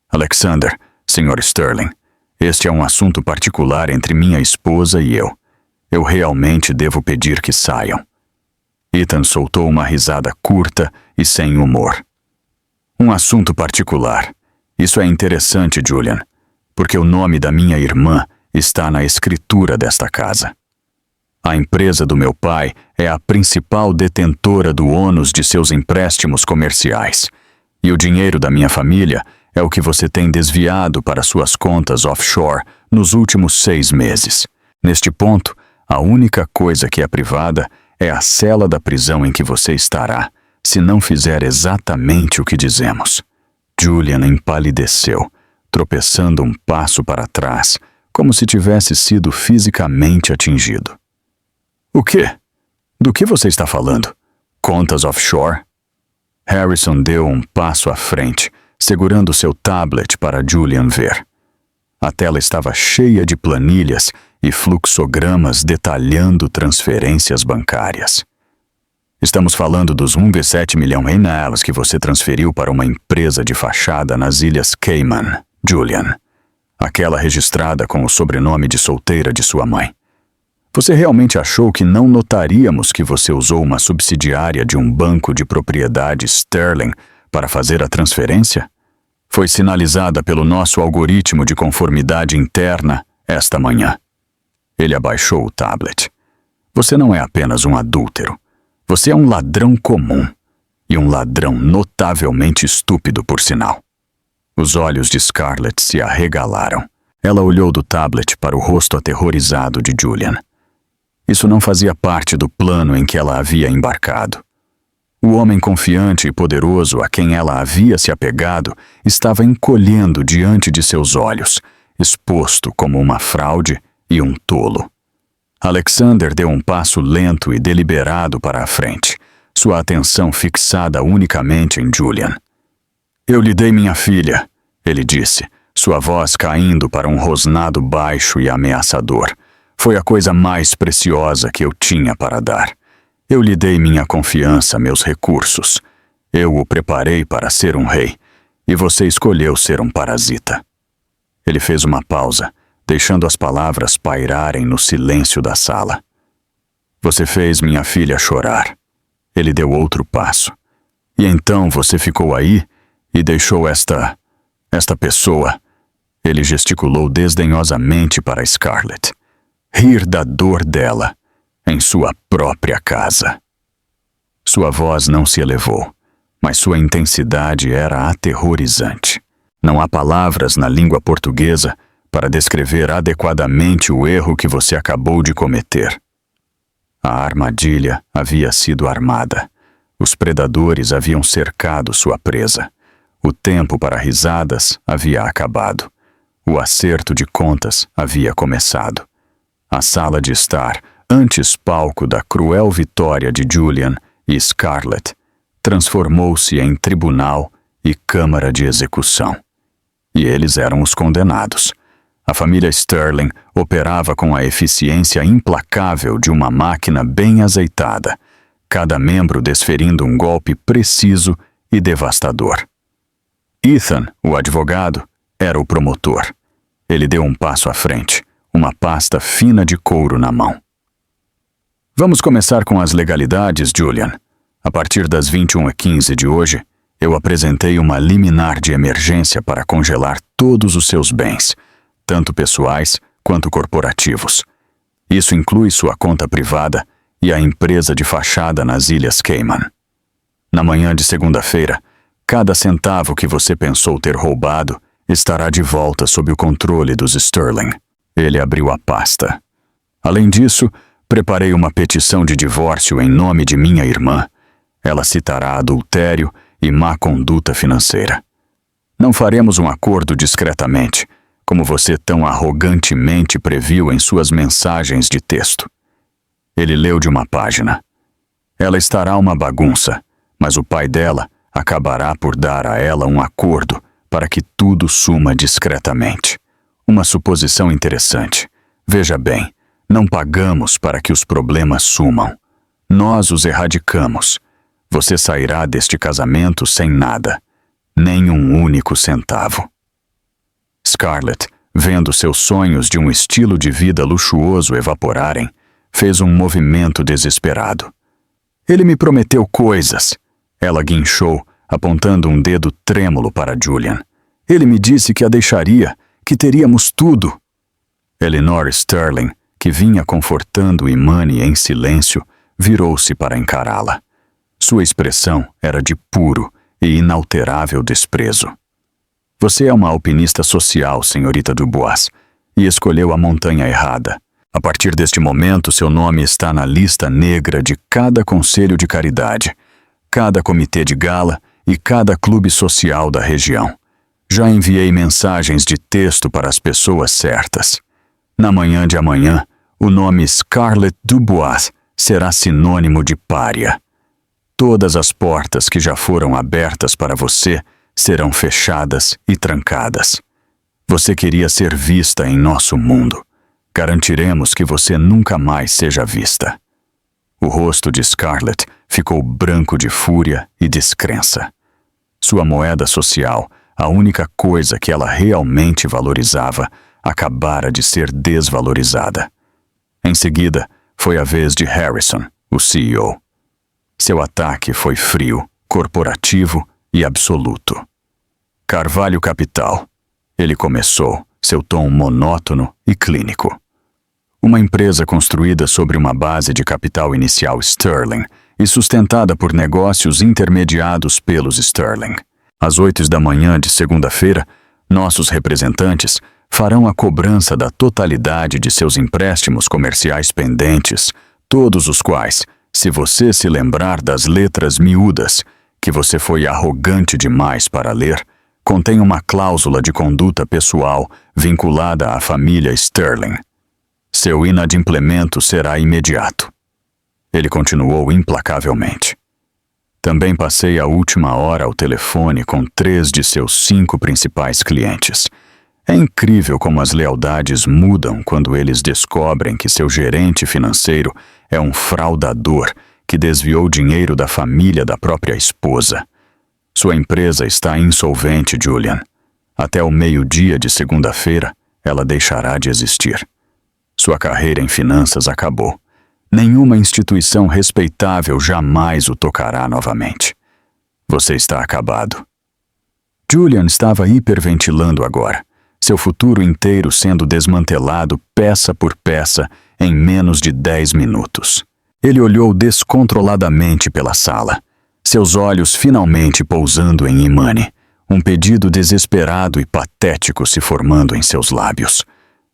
Alexander, Sr. Sterling, este é um assunto particular entre minha esposa e eu. Eu realmente devo pedir que saiam. Ethan soltou uma risada curta e sem humor. Um assunto particular. Isso é interessante, Julian, porque o nome da minha irmã está na escritura desta casa. A empresa do meu pai é a principal detentora do ônus de seus empréstimos comerciais, e o dinheiro da minha família é o que você tem desviado para suas contas offshore nos últimos 6 meses. Neste ponto, a única coisa que é privada é a cela da prisão em que você estará, se não fizer exatamente o que dizemos. Julian empalideceu, tropeçando um passo para trás, como se tivesse sido fisicamente atingido. O quê? Do que você está falando? Contas offshore? Harrison deu um passo à frente, segurando seu tablet para Julian ver. A tela estava cheia de planilhas e fluxogramas detalhando transferências bancárias. Estamos falando dos 1,7 milhão reais que você transferiu para uma empresa de fachada nas Ilhas Cayman, Julian. Aquela registrada com o sobrenome de solteira de sua mãe. Você realmente achou que não notaríamos que você usou uma subsidiária de um banco de propriedade Sterling para fazer a transferência? Foi sinalizada pelo nosso algoritmo de conformidade interna esta manhã. Ele abaixou o tablet. Você não é apenas um adúltero. Você é um ladrão comum. E um ladrão notavelmente estúpido, por sinal. Os olhos de Scarlett se arregalaram. Ela olhou do tablet para o rosto aterrorizado de Julian. Isso não fazia parte do plano em que ela havia embarcado. O homem confiante e poderoso a quem ela havia se apegado estava encolhendo diante de seus olhos, exposto como uma fraude e um tolo. Alexander deu um passo lento e deliberado para a frente, sua atenção fixada unicamente em Julian. Eu lhe dei minha filha, ele disse, sua voz caindo para um rosnado baixo e ameaçador. Foi a coisa mais preciosa que eu tinha para dar. Eu lhe dei minha confiança, meus recursos. Eu o preparei para ser um rei, e você escolheu ser um parasita. Ele fez uma pausa, deixando as palavras pairarem no silêncio da sala. Você fez minha filha chorar. Ele deu outro passo. E então você ficou aí e deixou esta pessoa. Ele gesticulou desdenhosamente para Scarlett. Rir da dor dela em sua própria casa. Sua voz não se elevou, mas sua intensidade era aterrorizante. Não há palavras na língua portuguesa para descrever adequadamente o erro que você acabou de cometer. A armadilha havia sido armada. Os predadores haviam cercado sua presa. O tempo para risadas havia acabado. O acerto de contas havia começado. A sala de estar, antes palco da cruel vitória de Julian e Scarlett, transformou-se em tribunal e câmara de execução. E eles eram os condenados. A família Sterling operava com a eficiência implacável de uma máquina bem azeitada, cada membro desferindo um golpe preciso e devastador. Ethan, o advogado, era o promotor. Ele deu um passo à frente, uma pasta fina de couro na mão. Vamos começar com as legalidades, Julian. A partir das 21h15 de hoje, eu apresentei uma liminar de emergência para congelar todos os seus bens, tanto pessoais quanto corporativos. Isso inclui sua conta privada e a empresa de fachada nas Ilhas Cayman. Na manhã de segunda-feira, cada centavo que você pensou ter roubado estará de volta sob o controle dos Sterling. Ele abriu a pasta. Além disso, preparei uma petição de divórcio em nome de minha irmã. Ela citará adultério e má conduta financeira. Não faremos um acordo discretamente, como você tão arrogantemente previu em suas mensagens de texto. Ele leu de uma página. Ela estará uma bagunça, mas o pai dela acabará por dar a ela um acordo para que tudo suma discretamente. Uma suposição interessante. Veja bem, não pagamos para que os problemas sumam. Nós os erradicamos. Você sairá deste casamento sem nada, nem um único centavo. Scarlett, vendo seus sonhos de um estilo de vida luxuoso evaporarem, fez um movimento desesperado. Ele me prometeu coisas. Ela guinchou, apontando um dedo trêmulo para Julian. Ele me disse que a deixaria, que teríamos tudo. Eleanor Sterling, que vinha confortando Imani em silêncio, virou-se para encará-la. Sua expressão era de puro e inalterável desprezo. Você é uma alpinista social, senhorita Dubois, e escolheu a montanha errada. A partir deste momento, seu nome está na lista negra de cada conselho de caridade, cada comitê de gala e cada clube social da região. Já enviei mensagens de texto para as pessoas certas. Na manhã de amanhã, o nome Scarlett Dubois será sinônimo de pária. Todas as portas que já foram abertas para você serão fechadas e trancadas. Você queria ser vista em nosso mundo. Garantiremos que você nunca mais seja vista. O rosto de Scarlett ficou branco de fúria e descrença. Sua moeda social, a única coisa que ela realmente valorizava, acabara de ser desvalorizada. Em seguida, foi a vez de Harrison, o CEO. Seu ataque foi frio, corporativo e absoluto. Carvalho Capital. Ele começou, seu tom monótono e clínico. Uma empresa construída sobre uma base de capital inicial Sterling e sustentada por negócios intermediados pelos Sterling. Às 8h de segunda-feira, nossos representantes farão a cobrança da totalidade de seus empréstimos comerciais pendentes, todos os quais, se você se lembrar das letras miúdas, que você foi arrogante demais para ler, contém uma cláusula de conduta pessoal vinculada à família Sterling. Seu inadimplemento será imediato. Ele continuou implacavelmente. Também passei a última hora ao telefone com 3 de seus 5 principais clientes. É incrível como as lealdades mudam quando eles descobrem que seu gerente financeiro é um fraudador que desviou dinheiro da família da própria esposa. Sua empresa está insolvente, Julian. Até o meio-dia de segunda-feira, ela deixará de existir. Sua carreira em finanças acabou. Nenhuma instituição respeitável jamais o tocará novamente. Você está acabado. Julian estava hiperventilando agora, seu futuro inteiro sendo desmantelado peça por peça em menos de 10 minutos. Ele olhou descontroladamente pela sala, seus olhos finalmente pousando em Imani, um pedido desesperado e patético se formando em seus lábios.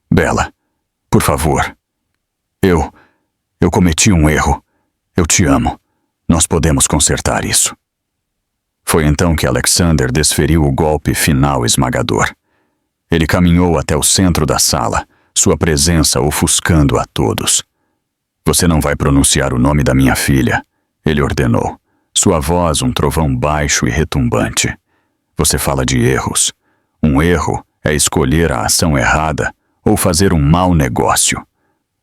Bella, por favor. Eu cometi um erro. Eu te amo. Nós podemos consertar isso. Foi então que Alexander desferiu o golpe final esmagador. Ele caminhou até o centro da sala, sua presença ofuscando a todos. Você não vai pronunciar o nome da minha filha, ele ordenou, sua voz um trovão baixo e retumbante. Você fala de erros. Um erro é escolher a ação errada ou fazer um mau negócio.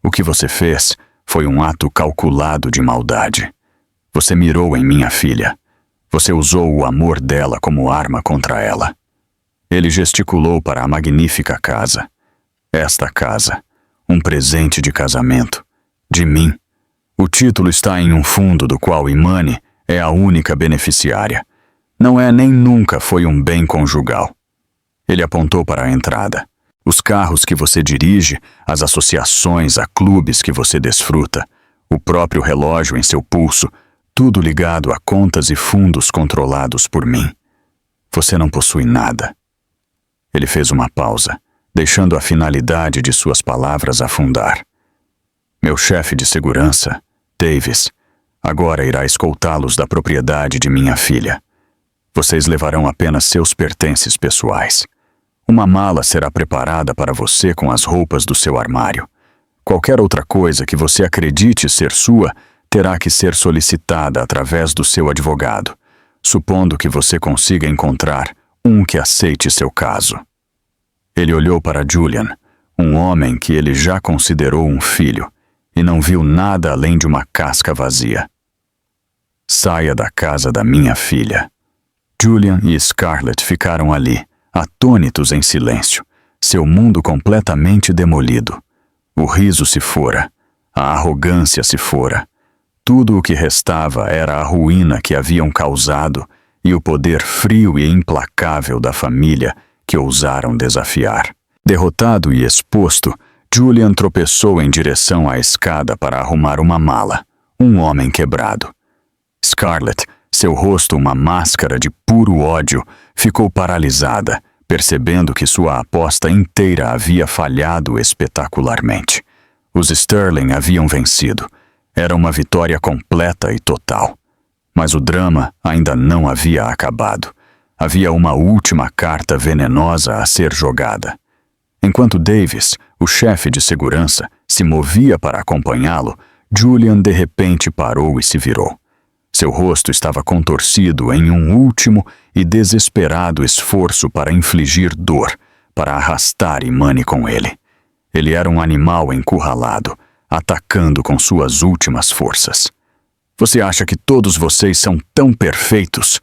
O que você fez foi um ato calculado de maldade. Você mirou em minha filha. Você usou o amor dela como arma contra ela. Ele gesticulou para a magnífica casa. Esta casa, um presente de casamento, de mim. O título está em um fundo do qual Imani é a única beneficiária. Não é nem nunca foi um bem conjugal. Ele apontou para a entrada. Os carros que você dirige, as associações a clubes que você desfruta, o próprio relógio em seu pulso, tudo ligado a contas e fundos controlados por mim. Você não possui nada. Ele fez uma pausa, deixando a finalidade de suas palavras afundar. Meu chefe de segurança, Davis, agora irá escoltá-los da propriedade de minha filha. Vocês levarão apenas seus pertences pessoais. Uma mala será preparada para você com as roupas do seu armário. Qualquer outra coisa que você acredite ser sua terá que ser solicitada através do seu advogado, supondo que você consiga encontrar um que aceite seu caso. Ele olhou para Julian, um homem que ele já considerou um filho, e não viu nada além de uma casca vazia. Saia da casa da minha filha. Julian e Scarlett ficaram ali, atônitos em silêncio, seu mundo completamente demolido. O riso se fora, a arrogância se fora. Tudo o que restava era a ruína que haviam causado e o poder frio e implacável da família que ousaram desafiar. Derrotado e exposto, Julian tropeçou em direção à escada para arrumar uma mala, um homem quebrado. Scarlett, seu rosto uma máscara de puro ódio, ficou paralisada, percebendo que sua aposta inteira havia falhado espetacularmente. Os Sterling haviam vencido. Era uma vitória completa e total. Mas o drama ainda não havia acabado. Havia uma última carta venenosa a ser jogada. Enquanto Davis, o chefe de segurança, se movia para acompanhá-lo, Julian de repente parou e se virou. Seu rosto estava contorcido em um último e desesperado esforço para infligir dor, para arrastar Imani com ele. Ele era um animal encurralado, atacando com suas últimas forças. Você acha que todos vocês são tão perfeitos?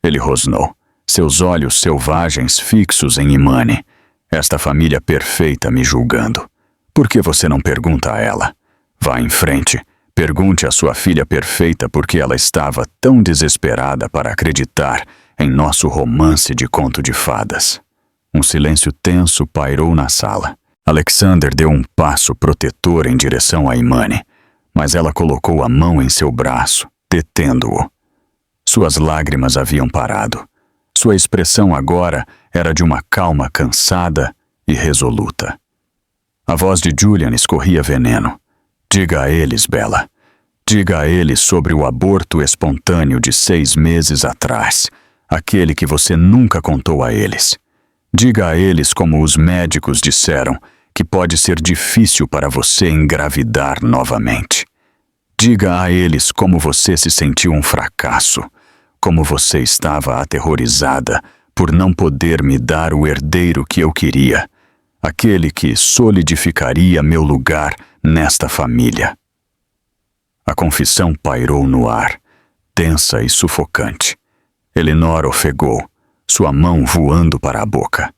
Ele rosnou, seus olhos selvagens fixos em Imani. Esta família perfeita me julgando. Por que você não pergunta a ela? Vá em frente. Pergunte à sua filha perfeita por que ela estava tão desesperada para acreditar em nosso romance de conto de fadas. Um silêncio tenso pairou na sala. Alexander deu um passo protetor em direção a Imani, mas ela colocou a mão em seu braço, detendo-o. Suas lágrimas haviam parado. Sua expressão agora era de uma calma cansada e resoluta. A voz de Julian escorria veneno. Diga a eles, Bella. Diga a eles sobre o aborto espontâneo de 6 meses atrás, aquele que você nunca contou a eles. Diga a eles como os médicos disseram que pode ser difícil para você engravidar novamente. Diga a eles como você se sentiu um fracasso, como você estava aterrorizada por não poder me dar o herdeiro que eu queria, aquele que solidificaria meu lugar nesta família. A confissão pairou no ar, tensa e sufocante. Elinor ofegou, sua mão voando para a boca.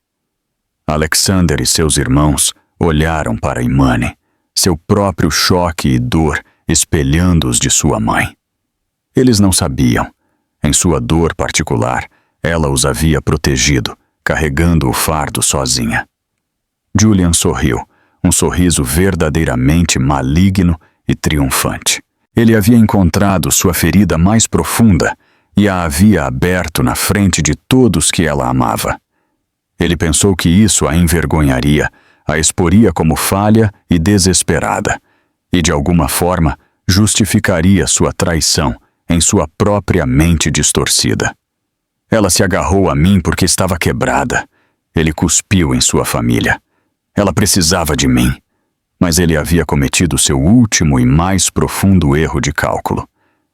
Alexander e seus irmãos olharam para Imani, seu próprio choque e dor espelhando-os de sua mãe. Eles não sabiam. Em sua dor particular, ela os havia protegido, carregando o fardo sozinha. Julian sorriu, um sorriso verdadeiramente maligno e triunfante. Ele havia encontrado sua ferida mais profunda e a havia aberto na frente de todos que ela amava. Ele pensou que isso a envergonharia, a exporia como falha e desesperada, e de alguma forma justificaria sua traição em sua própria mente distorcida. Ela se agarrou a mim porque estava quebrada. Ele cuspiu em sua família. Ela precisava de mim. Mas ele havia cometido seu último e mais profundo erro de cálculo.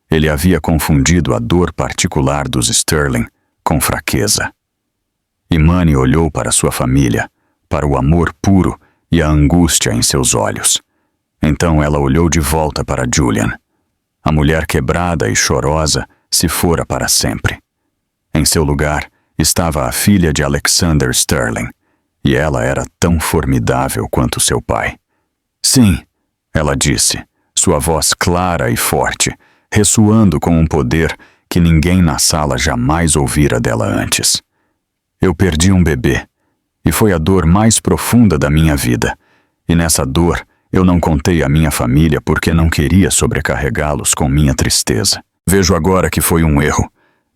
Ele havia confundido a dor particular dos Sterling com fraqueza. Imani olhou para sua família, para o amor puro e a angústia em seus olhos. Então ela olhou de volta para Julian. A mulher quebrada e chorosa se fora para sempre. Em seu lugar estava a filha de Alexander Sterling, e ela era tão formidável quanto seu pai. Sim, ela disse, sua voz clara e forte, ressoando com um poder que ninguém na sala jamais ouvira dela antes. Eu perdi um bebê, e foi a dor mais profunda da minha vida, e nessa dor eu não contei à minha família porque não queria sobrecarregá-los com minha tristeza. Vejo agora que foi um erro.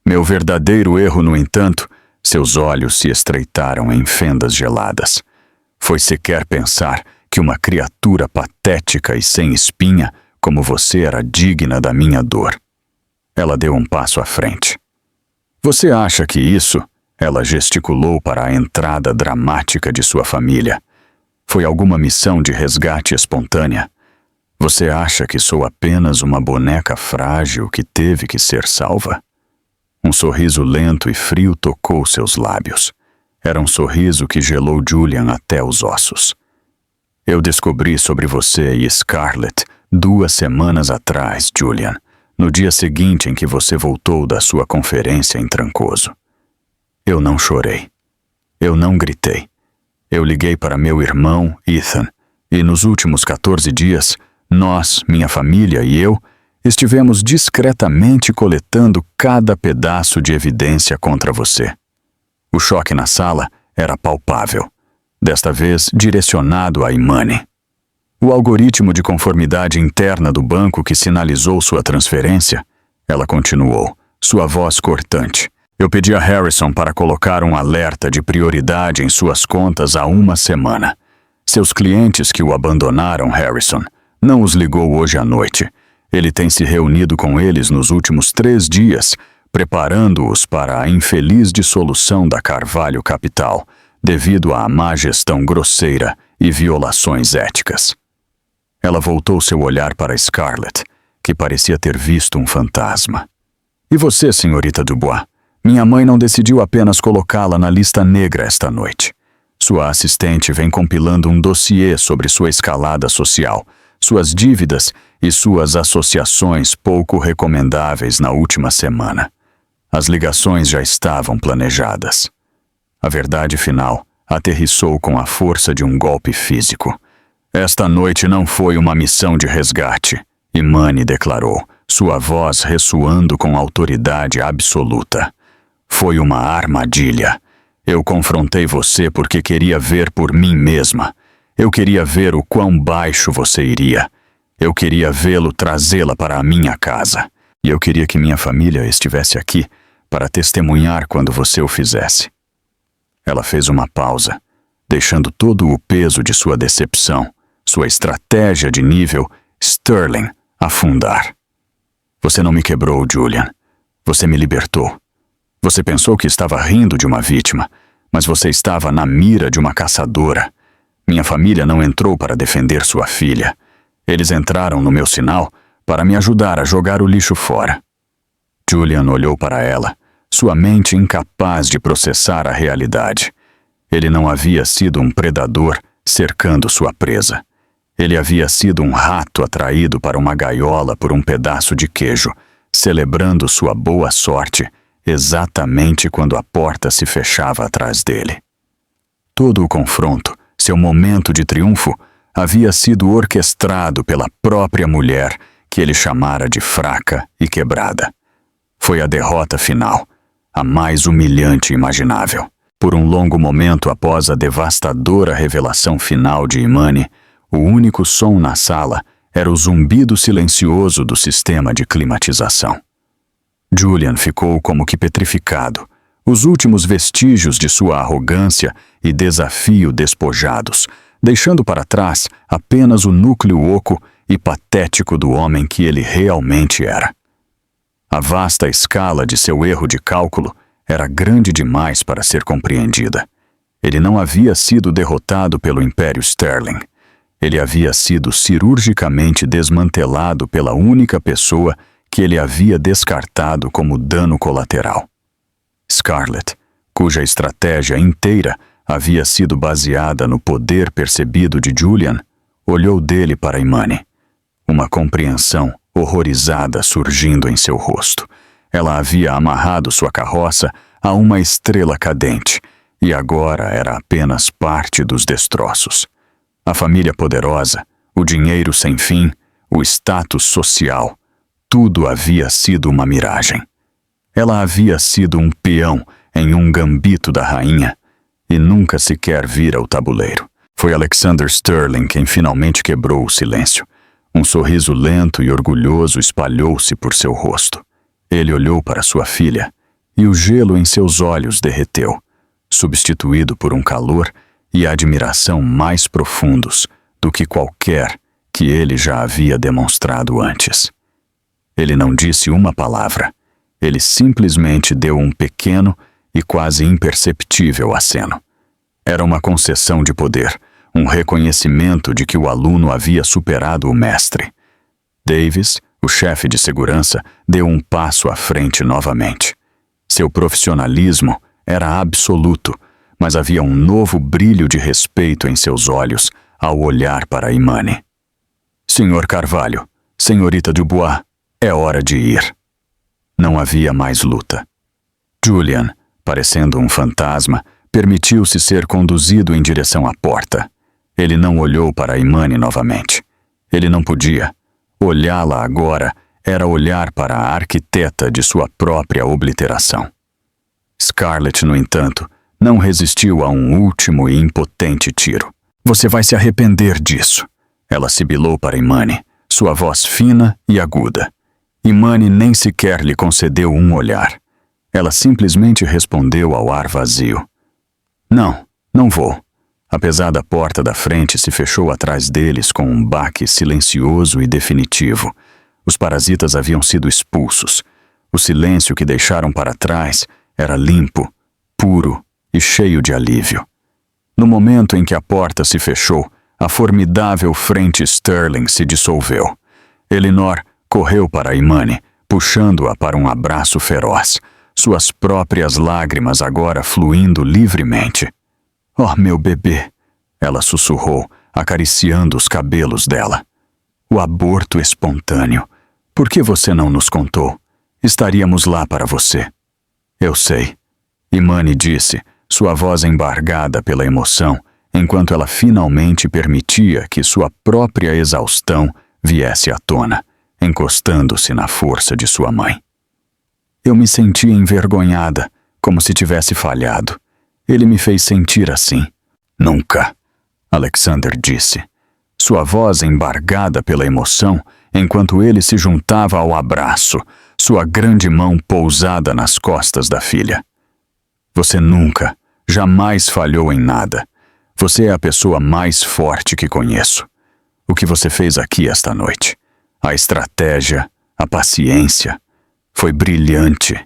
Meu verdadeiro erro, no entanto, seus olhos se estreitaram em fendas geladas. Foi sequer pensar que uma criatura patética e sem espinha como você era digna da minha dor. Ela deu um passo à frente. Você acha que isso, ela gesticulou para a entrada dramática de sua família, foi alguma missão de resgate espontânea? Você acha que sou apenas uma boneca frágil que teve que ser salva? Um sorriso lento e frio tocou seus lábios. Era um sorriso que gelou Julian até os ossos. Eu descobri sobre você e Scarlett 2 semanas atrás, Julian, no dia seguinte em que você voltou da sua conferência em Trancoso. Eu não chorei. Eu não gritei. Eu liguei para meu irmão, Ethan, e nos últimos 14 dias, nós, minha família e eu, estivemos discretamente coletando cada pedaço de evidência contra você. O choque na sala era palpável, desta vez direcionado a Imani. O algoritmo de conformidade interna do banco que sinalizou sua transferência, ela continuou, sua voz cortante. Eu pedi a Harrison para colocar um alerta de prioridade em suas contas há 1 semana. Seus clientes que o abandonaram, Harrison, não os ligou hoje à noite. Ele tem se reunido com eles nos últimos 3 dias, preparando-os para a infeliz dissolução da Carvalho Capital, devido à má gestão grosseira e violações éticas. Ela voltou seu olhar para Scarlett, que parecia ter visto um fantasma. E você, senhorita Dubois? Minha mãe não decidiu apenas colocá-la na lista negra esta noite. Sua assistente vem compilando um dossiê sobre sua escalada social, suas dívidas e suas associações pouco recomendáveis na última semana. As ligações já estavam planejadas. A verdade final aterrissou com a força de um golpe físico. Esta noite não foi uma missão de resgate, Imani declarou, sua voz ressoando com autoridade absoluta. Foi uma armadilha. Eu confrontei você porque queria ver por mim mesma. Eu queria ver o quão baixo você iria. Eu queria vê-lo trazê-la para a minha casa. E eu queria que minha família estivesse aqui para testemunhar quando você o fizesse. Ela fez uma pausa, deixando todo o peso de sua decepção, sua estratégia de nível Sterling afundar. Você não me quebrou, Julian. Você me libertou. Você pensou que estava rindo de uma vítima, mas você estava na mira de uma caçadora. Minha família não entrou para defender sua filha. Eles entraram no meu sinal para me ajudar a jogar o lixo fora. Julian olhou para ela, sua mente incapaz de processar a realidade. Ele não havia sido um predador cercando sua presa. Ele havia sido um rato atraído para uma gaiola por um pedaço de queijo, celebrando sua boa sorte exatamente quando a porta se fechava atrás dele. Todo o confronto, seu momento de triunfo, havia sido orquestrado pela própria mulher que ele chamara de fraca e quebrada. Foi a derrota final, a mais humilhante imaginável. Por um longo momento após a devastadora revelação final de Imani, o único som na sala era o zumbido silencioso do sistema de climatização. Julian ficou como que petrificado, os últimos vestígios de sua arrogância e desafio despojados, deixando para trás apenas o núcleo oco e patético do homem que ele realmente era. A vasta escala de seu erro de cálculo era grande demais para ser compreendida. Ele não havia sido derrotado pelo Império Sterling. Ele havia sido cirurgicamente desmantelado pela única pessoa que ele havia descartado como dano colateral. Scarlett, cuja estratégia inteira havia sido baseada no poder percebido de Julian, olhou dele para Imani. Uma compreensão horrorizada surgindo em seu rosto. Ela havia amarrado sua carroça a uma estrela cadente e agora era apenas parte dos destroços. A família poderosa, o dinheiro sem fim, o status social, tudo havia sido uma miragem. Ela havia sido um peão em um gambito da rainha e nunca sequer vira o tabuleiro. Foi Alexander Sterling quem finalmente quebrou o silêncio. Um sorriso lento e orgulhoso espalhou-se por seu rosto. Ele olhou para sua filha e o gelo em seus olhos derreteu, substituído por um calor e admiração mais profundos do que qualquer que ele já havia demonstrado antes. Ele não disse uma palavra. Ele simplesmente deu um pequeno e quase imperceptível aceno. Era uma concessão de poder, um reconhecimento de que o aluno havia superado o mestre. Davis, o chefe de segurança, deu um passo à frente novamente. Seu profissionalismo era absoluto, mas havia um novo brilho de respeito em seus olhos ao olhar para Imani. Senhor Carvalho, senhorita Dubois, é hora de ir. Não havia mais luta. Julian, parecendo um fantasma, permitiu-se ser conduzido em direção à porta. Ele não olhou para Imani novamente. Ele não podia. Olhá-la agora era olhar para a arquiteta de sua própria obliteração. Scarlett, no entanto, não resistiu a um último e impotente tiro. Você vai se arrepender disso. Ela sibilou para Imani, sua voz fina e aguda. Imani nem sequer lhe concedeu um olhar. Ela simplesmente respondeu ao ar vazio. Não, não vou. A pesada porta da frente se fechou atrás deles com um baque silencioso e definitivo. Os parasitas haviam sido expulsos. O silêncio que deixaram para trás era limpo, puro e cheio de alívio. No momento em que a porta se fechou, a formidável frente Sterling se dissolveu. Elinor correu para Imani, puxando-a para um abraço feroz, suas próprias lágrimas agora fluindo livremente. Oh, meu bebê, ela sussurrou, acariciando os cabelos dela. O aborto espontâneo. Por que você não nos contou? Estaríamos lá para você. Eu sei, Imani disse, sua voz embargada pela emoção, enquanto ela finalmente permitia que sua própria exaustão viesse à tona, encostando-se na força de sua mãe. Eu me senti envergonhada, como se tivesse falhado. Ele me fez sentir assim. Nunca, Alexander disse, sua voz embargada pela emoção, enquanto ele se juntava ao abraço, sua grande mão pousada nas costas da filha. Você nunca, jamais falhou em nada. Você é a pessoa mais forte que conheço. O que você fez aqui esta noite? A estratégia, a paciência. Foi brilhante,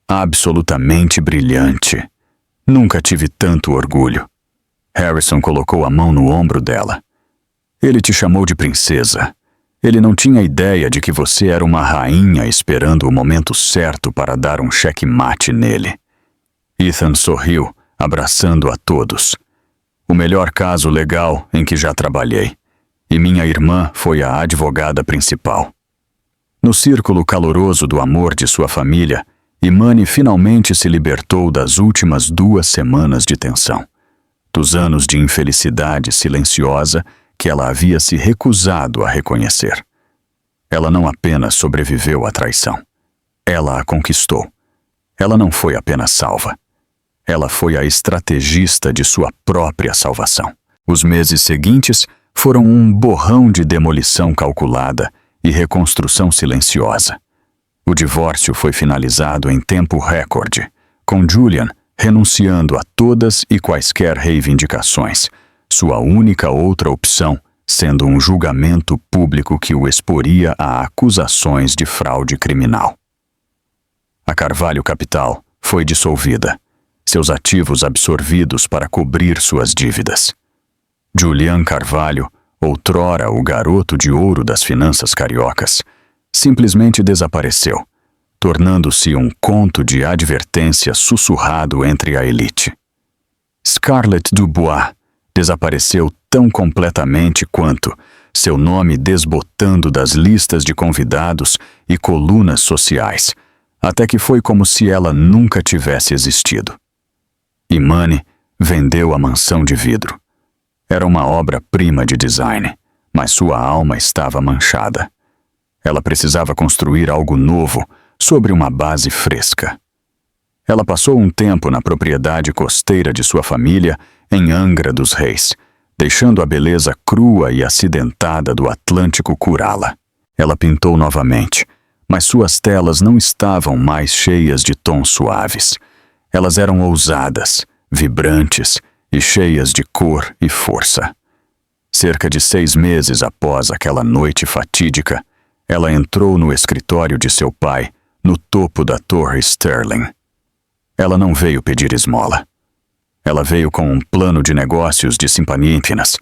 absolutamente brilhante. Nunca tive tanto orgulho. Harrison colocou a mão no ombro dela. Ele te chamou de princesa. Ele não tinha ideia de que você era uma rainha esperando o momento certo para dar um checkmate nele. Ethan sorriu, abraçando a todos. O melhor caso legal em que já trabalhei. E minha irmã foi a advogada principal. No círculo caloroso do amor de sua família, Imani finalmente se libertou das últimas 2 semanas de tensão, dos anos de infelicidade silenciosa que ela havia se recusado a reconhecer. Ela não apenas sobreviveu à traição, ela a conquistou. Ela não foi apenas salva. Ela foi a estrategista de sua própria salvação. Os meses seguintes foram um borrão de demolição calculada e reconstrução silenciosa. O divórcio foi finalizado em tempo recorde, com Julian renunciando a todas e quaisquer reivindicações, sua única outra opção sendo um julgamento público que o exporia a acusações de fraude criminal. A Carvalho Capital foi dissolvida, seus ativos absorvidos para cobrir suas dívidas. Julian Carvalho, outrora o garoto de ouro das finanças cariocas, simplesmente desapareceu, tornando-se um conto de advertência sussurrado entre a elite. Scarlett Dubois desapareceu tão completamente quanto, seu nome desbotando das listas de convidados e colunas sociais, até que foi como se ela nunca tivesse existido. Imani vendeu a mansão de vidro. Era uma obra-prima de design, mas sua alma estava manchada. Ela precisava construir algo novo sobre uma base fresca. Ela passou um tempo na propriedade costeira de sua família em Angra dos Reis, deixando a beleza crua e acidentada do Atlântico curá-la. Ela pintou novamente, mas suas telas não estavam mais cheias de tons suaves. Elas eram ousadas, vibrantes e cheias de cor e força. Cerca de 6 meses após aquela noite fatídica, ela entrou no escritório de seu pai, no topo da Torre Sterling. Ela não veio pedir esmola. Ela veio com um plano de negócios de Simpaniimpinas,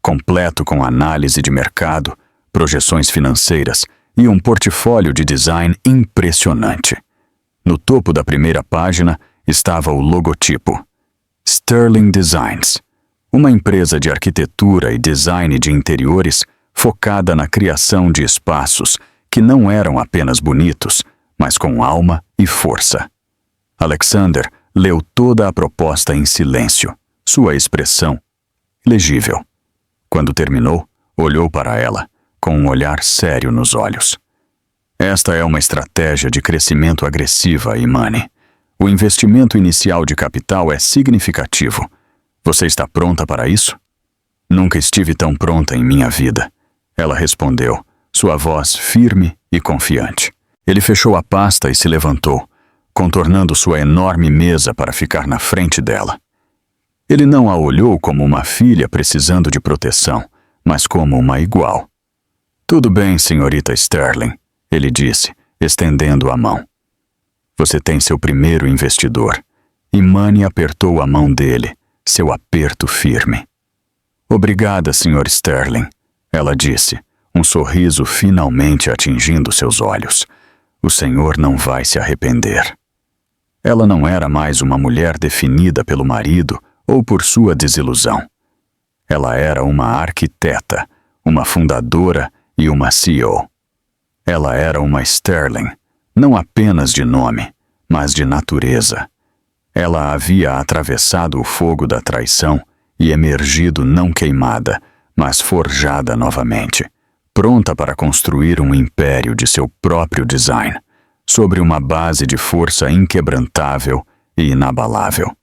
completo com análise de mercado, projeções financeiras e um portfólio de design impressionante. No topo da primeira página estava o logotipo: Sterling Designs, uma empresa de arquitetura e design de interiores focada na criação de espaços que não eram apenas bonitos, mas com alma e força. Alexander leu toda a proposta em silêncio, sua expressão legível. Quando terminou, olhou para ela, com um olhar sério nos olhos. Esta é uma estratégia de crescimento agressiva, Imani. O investimento inicial de capital é significativo. Você está pronta para isso? Nunca estive tão pronta em minha vida, ela respondeu, sua voz firme e confiante. Ele fechou a pasta e se levantou, contornando sua enorme mesa para ficar na frente dela. Ele não a olhou como uma filha precisando de proteção, mas como uma igual. Tudo bem, senhorita Sterling, ele disse, estendendo a mão. Você tem seu primeiro investidor. Imani apertou a mão dele, seu aperto firme. Obrigada, Sr. Sterling, ela disse, um sorriso finalmente atingindo seus olhos. O senhor não vai se arrepender. Ela não era mais uma mulher definida pelo marido ou por sua desilusão. Ela era uma arquiteta, uma fundadora e uma CEO. Ela era uma Sterling, não apenas de nome, mas de natureza. Ela havia atravessado o fogo da traição e emergido não queimada, mas forjada novamente, pronta para construir um império de seu próprio design, sobre uma base de força inquebrantável e inabalável.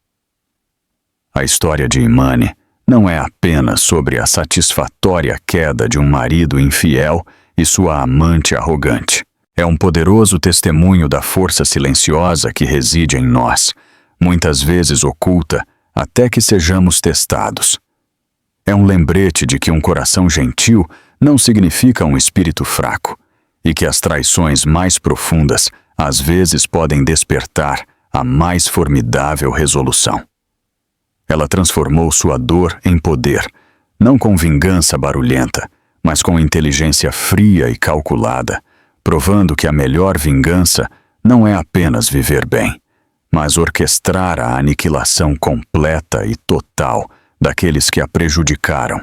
A história de Imani não é apenas sobre a satisfatória queda de um marido infiel e sua amante arrogante. É um poderoso testemunho da força silenciosa que reside em nós, muitas vezes oculta até que sejamos testados. É um lembrete de que um coração gentil não significa um espírito fraco, e que as traições mais profundas às vezes podem despertar a mais formidável resolução. Ela transformou sua dor em poder, não com vingança barulhenta, mas com inteligência fria e calculada, provando que a melhor vingança não é apenas viver bem, mas orquestrar a aniquilação completa e total daqueles que a prejudicaram,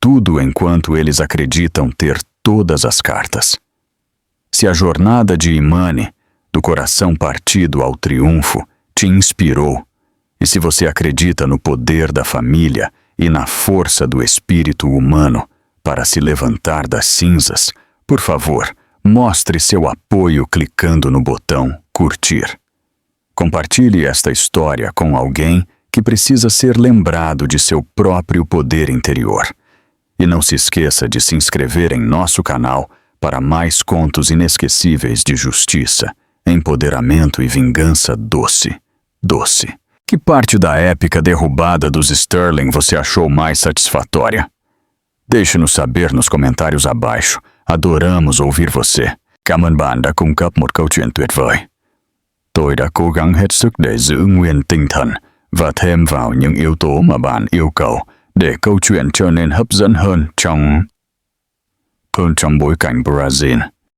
tudo enquanto eles acreditam ter todas as cartas. Se a jornada de Imani, do coração partido ao triunfo, te inspirou, e se você acredita no poder da família e na força do espírito humano para se levantar das cinzas, por favor, mostre seu apoio clicando no botão curtir. Compartilhe esta história com alguém que precisa ser lembrado de seu próprio poder interior. E não se esqueça de se inscrever em nosso canal para mais contos inesquecíveis de justiça, empoderamento e vingança doce. Que parte da épica derrubada dos Sterling você achou mais satisfatória? Deixe-nos saber nos comentários abaixo. Adoramos ouvir você. Cảm ơn bạn đã cung cấp một câu chuyện tuyệt vời. Tôi đã cố gắng hết sức để giữ nguyên tinh thần và thêm vào những yếu tố mà bạn yêu cầu để câu chuyện trở nên hấp dẫn hơn trong bối cảnh Brazil.